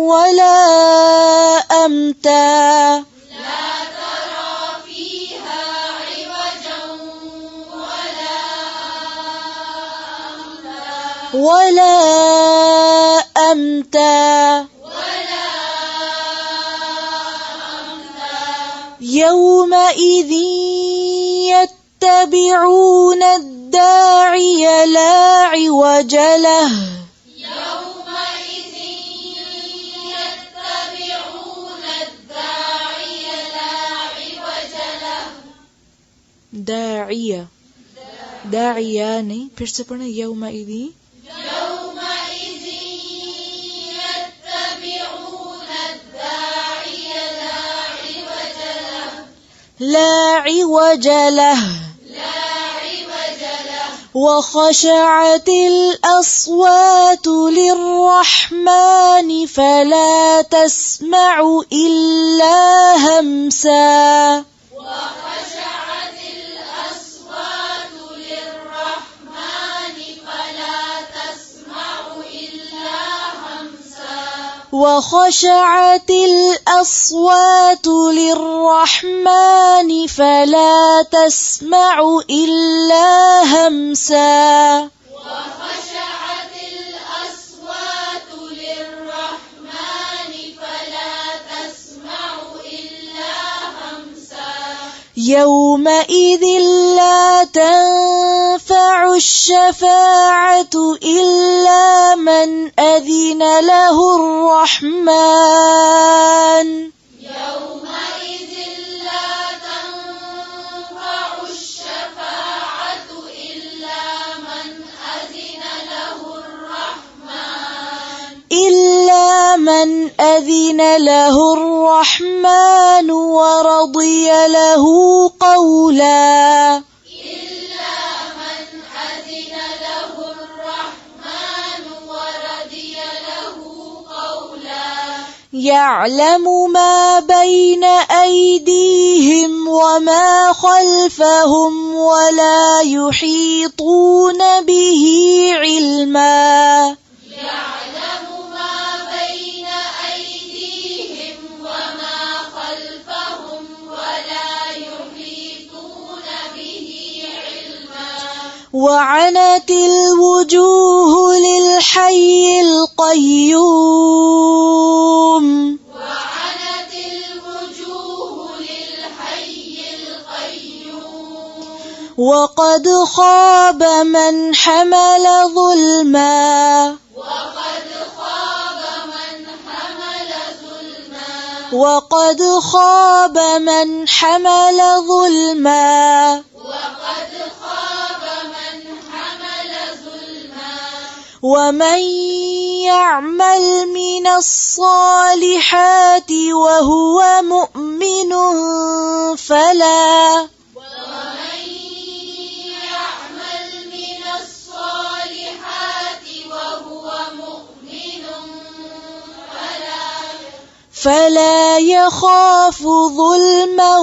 ولا أمتا ولا أمتا يومئذ يتبعون الداعي لا عوج له داعية داعياني फिर से पढ़ना يومئذ لا عوج له وخشعت الأصوات للرحمن فلا تسمع إلا همسا وخشعت الأصوات للرحمن فلا تسمع إلا همسا وخشعت الأصوات للرحمن فلا تسمع إلا همسا يومئذ لا تنفع الشفاعة إلا من أذن له الرحمن يومئذ لا تنفع الشفاعة إلا من أذن له الرحمن ورضي له قولا يعلم ما بين أيديهم وما خلفهم ولا يحيطون به علما يعلم ما بين أيديهم وما خلفهم ولا يحيطون به علما وعنت الوجوه للحي القيوم وقد خاب من حمل ظلما وقد خاب من حمل ظلما ومن يعمل من الصالحات وهو مؤمن فلا يخاف ظلما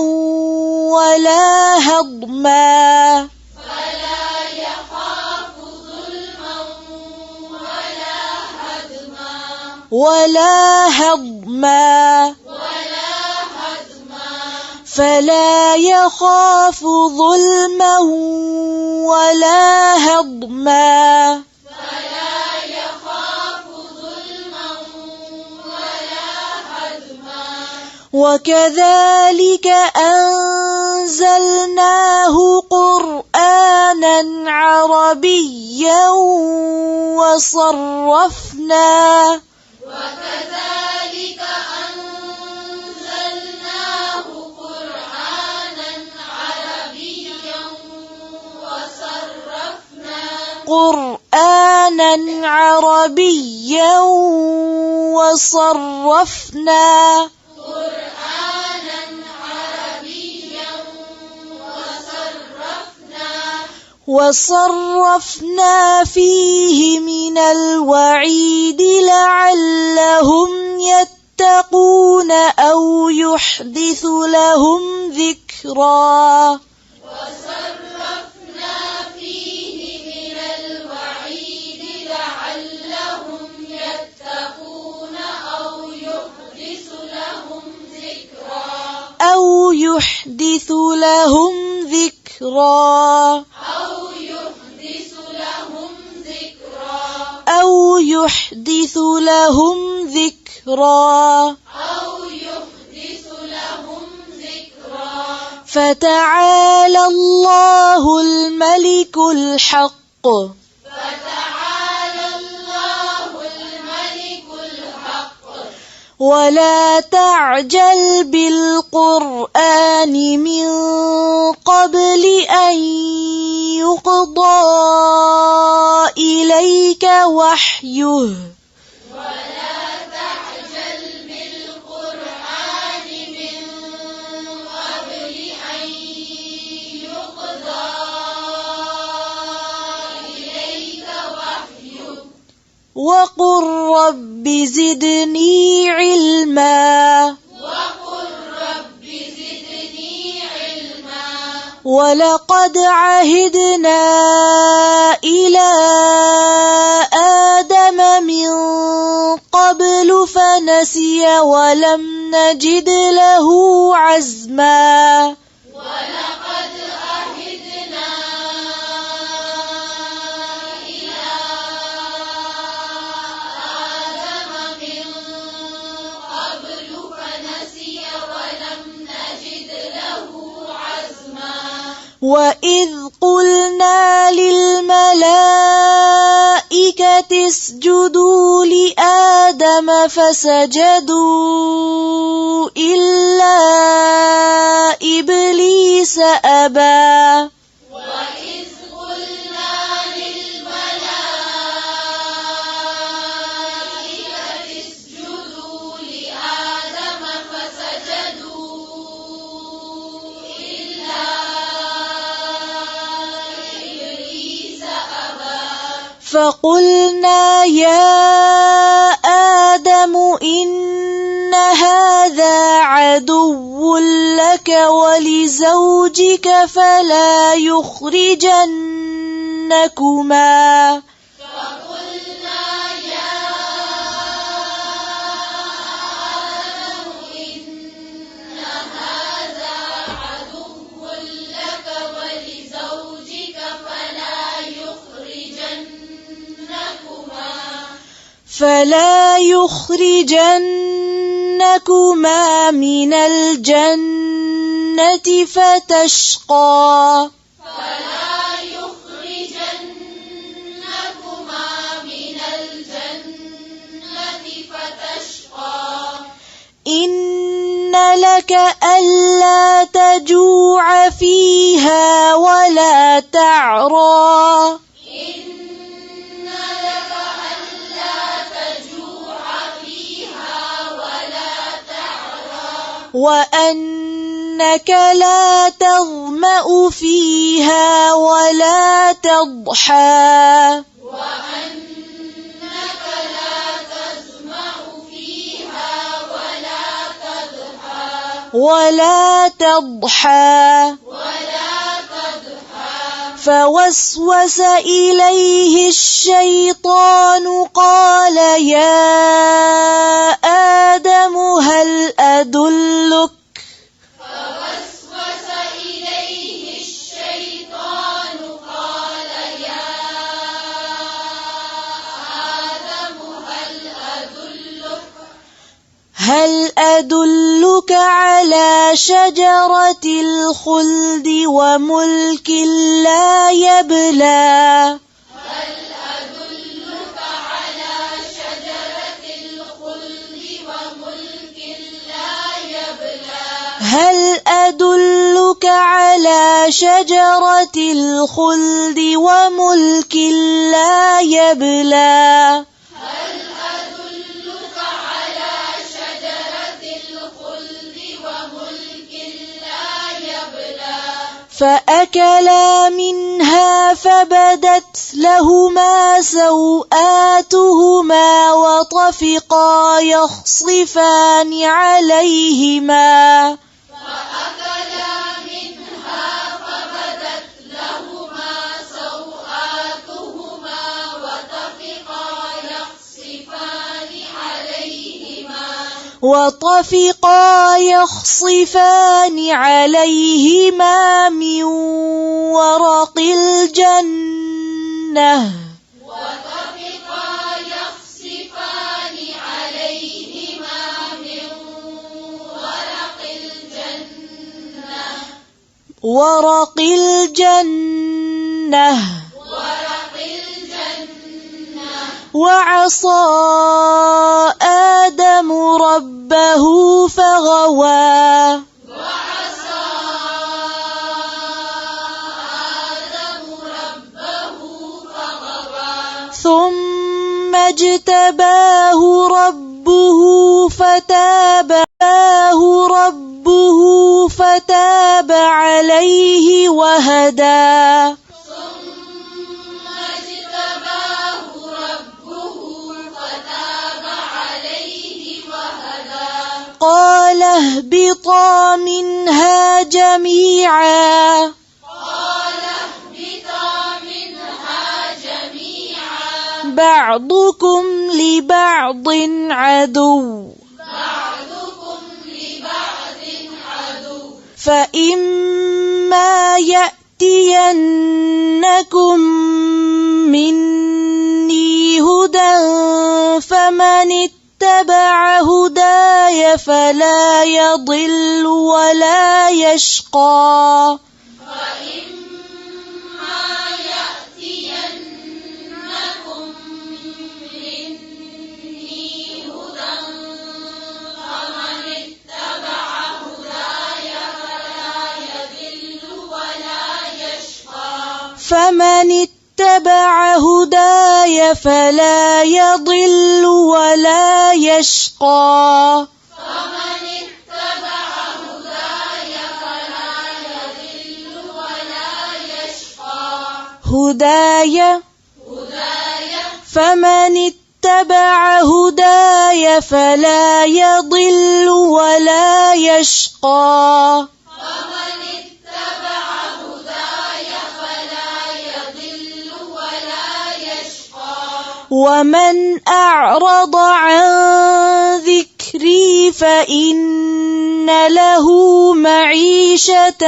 ولا هضما فلا يخاف ظلما ولا هضما وكذلك أنزلناه قرآنا عربيا وصرفنا وصرفنا فيه من الوعيد لعلهم يتقون أو يحدث لهم ذكرا أو يحدث لهم ذكرا فتعالى الله الملك الحق ولا تعجل بالقرآن من قبل أن يقضى إليك وحيه وقل رب زدني علما ولقد عهدنا إلى آدم من قبل فنسي ولم نجد له عزما وإذ قلنا للملائكة اسجدوا لآدم فسجدوا إلا إبليس أبى فقلنا يا آدم إن هذا عدو لك ولزوجك فلا يخرجنكما فلا يخرجنكما من الجنة فتشقى إن لك ألا تجوع فيها ولا تعرى وأنك لا تظمأ فيها ولا تضحى فوسوس إليه الشيطان قال يا آدم هل أدلك هل أدلك على شجرة الخلد وملك لا يبلى هل أدلك على شجرة الخلد وملك لا يبلى فأكلا منها فبدت لهما سوآتهما وطفقا يخصفان عليهما من ورق الجنة ورق الجنة وعصى آدم ربه فغوى ثم اجتباه ربه فتاب عليه وهدى قال اهبطا منها جميعا بعضكم لبعض عدو فإما يأتينكم مني هدى فمن اتبع هداي فلا يضل ولا يشقى فمن اتبع هداي فلا يضل ولا يشقى هداي فمن اتبع هداي فلا يضل ولا يشقى فمن اتبع هداي فلا يضل ولا يشقى ومن أعرض عن ذكري فإن له معيشة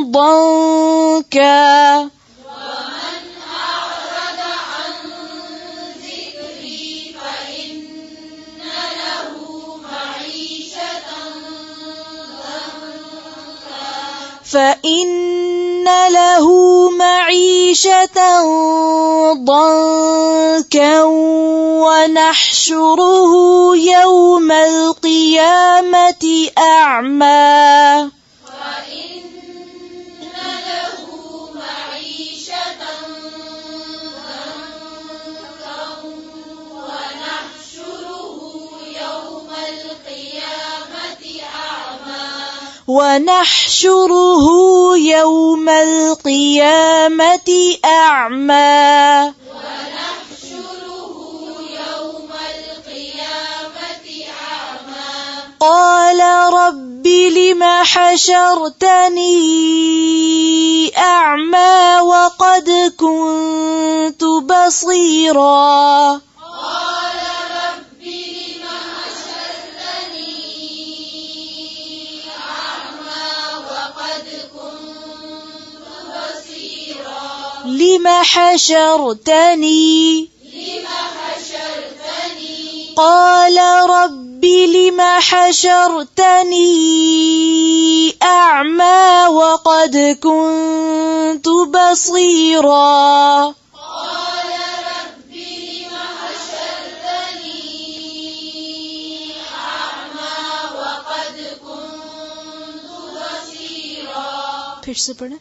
ضنكا ومن أعرض عن ذكري فإن له معيشة ضنكا ونحشره يوم القيامة أعمى ونحشره يوم القيامة أعمى قال رب لم حشرتني أعمى وقد كنت بصيرا لم حشرتني قال رب لم حشرتني أعمى وقد كنت بصيرا फिर से पढ़ें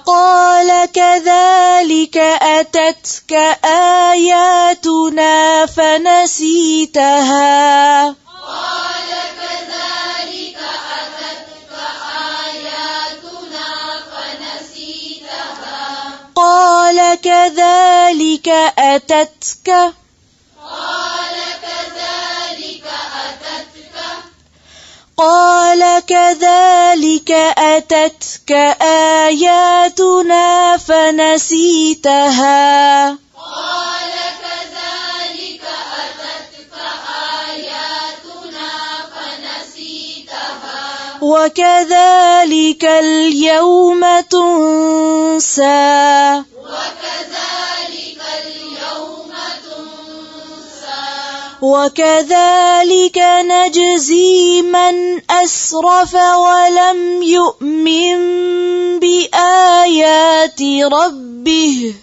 قال كذلك أتتك آياتنا فنسيتها قال كذلك أتتك قال كذلك أتتك آياتنا فنسيتها وكذلك اليوم تنسى وكذلك نجزي من أسرف ولم يؤمن بآيات ربه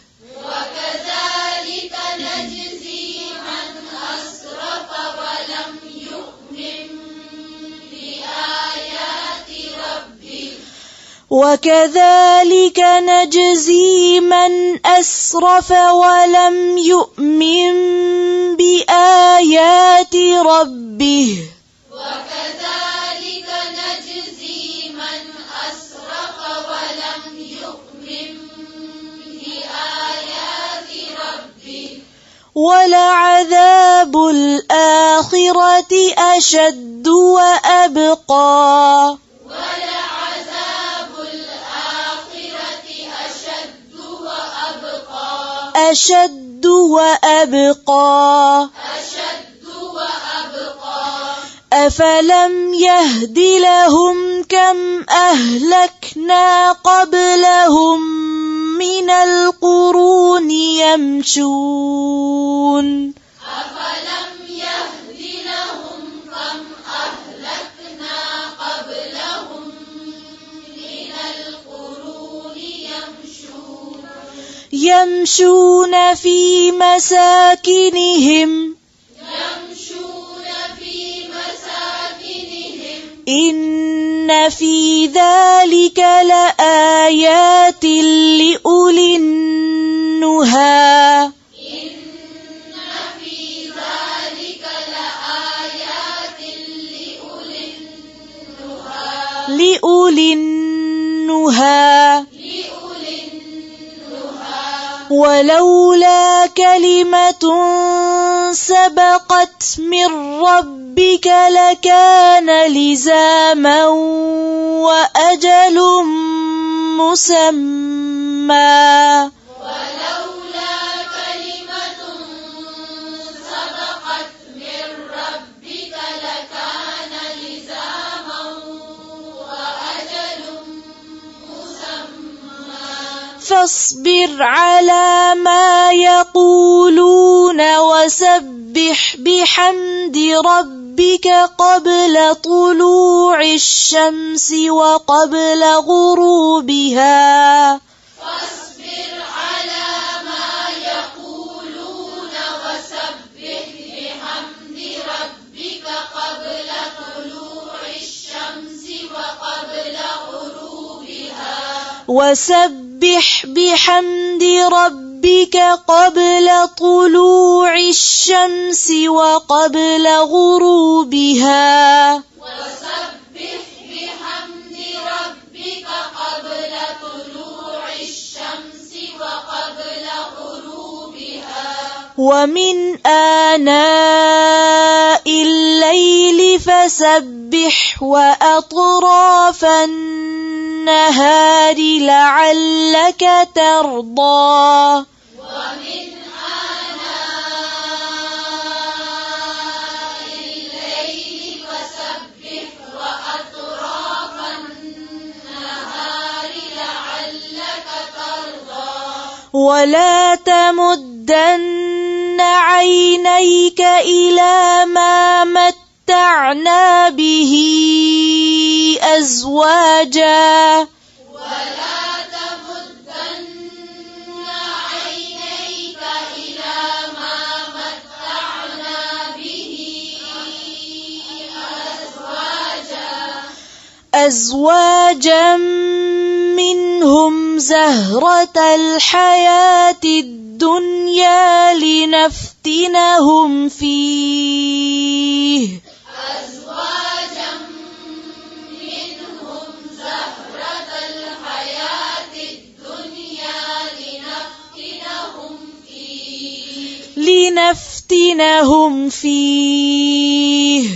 وكذلك نجزي من أسرف ولم يؤمن بآيات ربه ولعذاب الآخرة أشد وأبقى أشد وأبقى أفلم يهد لهم كم أهلكنا قبلهم من القرون يمشون يمشون في مساكنهم إن في ذلك لآيات لأولي النهى ولولا كلمة سبقت من ربك لكان لزاما وأجل مسمى ولولا كلمة سبقت من ربك لكان لزاما وأجل مسمى فاصبر على ما يقولون وسبح بحمد ربك قبل طلوع الشمس وقبل غروبها فاصبر على ما يقولون وسبح بحمد ربك قبل طلوع الشمس وقبل غروبها وسبح بحمد ربك قبل طلوع الشمس وقبل غروبها وسبح بحمد ربك قبل طلوع الشمس وقبل غروبها ومن آناء الليل فسبح وأطراف النهار لعلك ترضى ومن آناء الليل فسبح وأطراف النهار لعلك ترضى ولا تمدن عينيك إلى ما متعنا به أزواجا ولا تمدن عينيك إلى ما متعنا به أزواجا منهم زهرة الحياة الدنيا لنفتنهم فيه أزواجا منهم زهرة الحياة الدنيا لنفتنهم فيه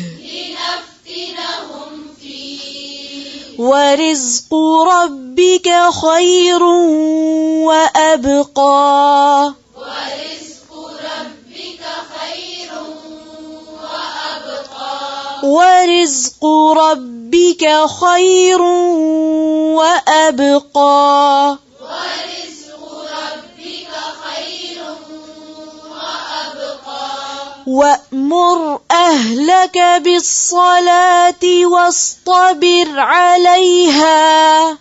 ورزق ربك خير وأبقى ورزق ربك خير وأبقى وأمر أهلك بالصلاة واصطبر عليها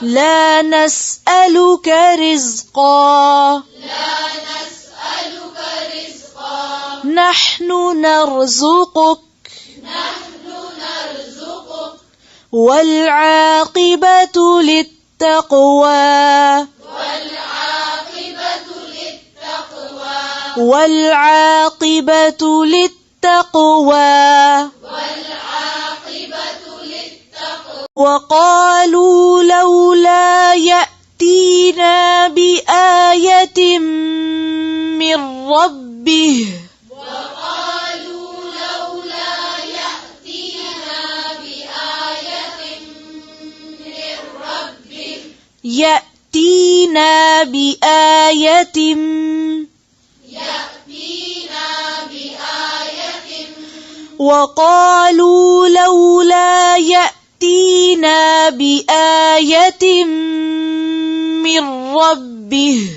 لا نسألك رزقا نحن نرزقك والعاقبة للتقوى والعاقبة للتقوى وقالوا لولا يأتينا بآية من ربه يأتينا بآية وقالوا لولا يأتينا بآية من ربه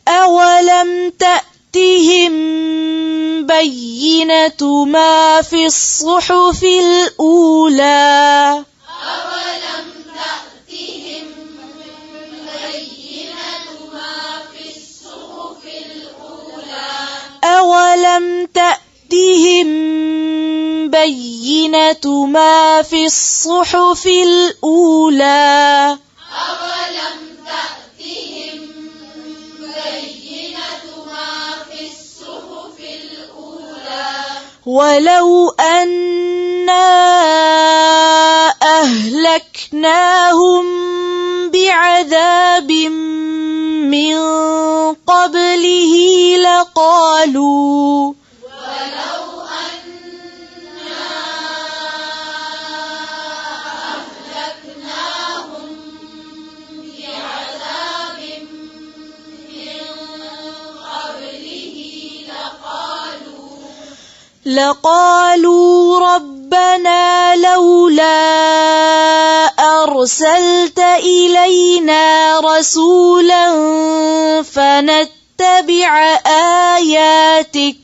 أولم تأتهم بينة ما في الصحف الأولى أولم تأتهم بينة ما في الصحف الأولى ولو أنا أهلكناهم بعذاب من قبله لقالوا لقالوا ربنا لولا أرسلت إلينا رسولا فنتبع آياتك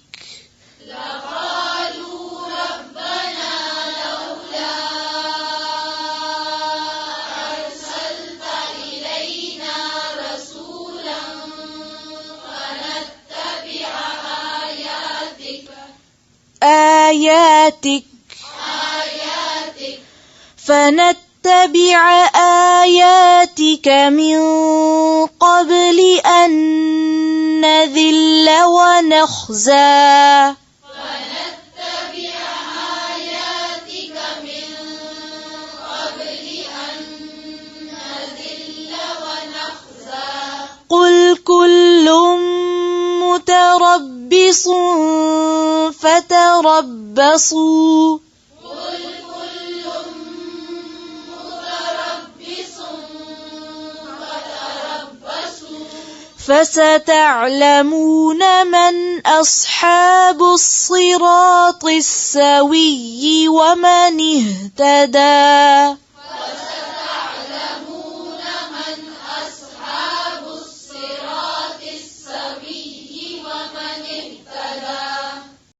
فنتبع آياتك من قبل أن نذل ونخزى قل كل متربص فتربصوا فستعلمون من أصحاب الصراط السوي ومن اهتدى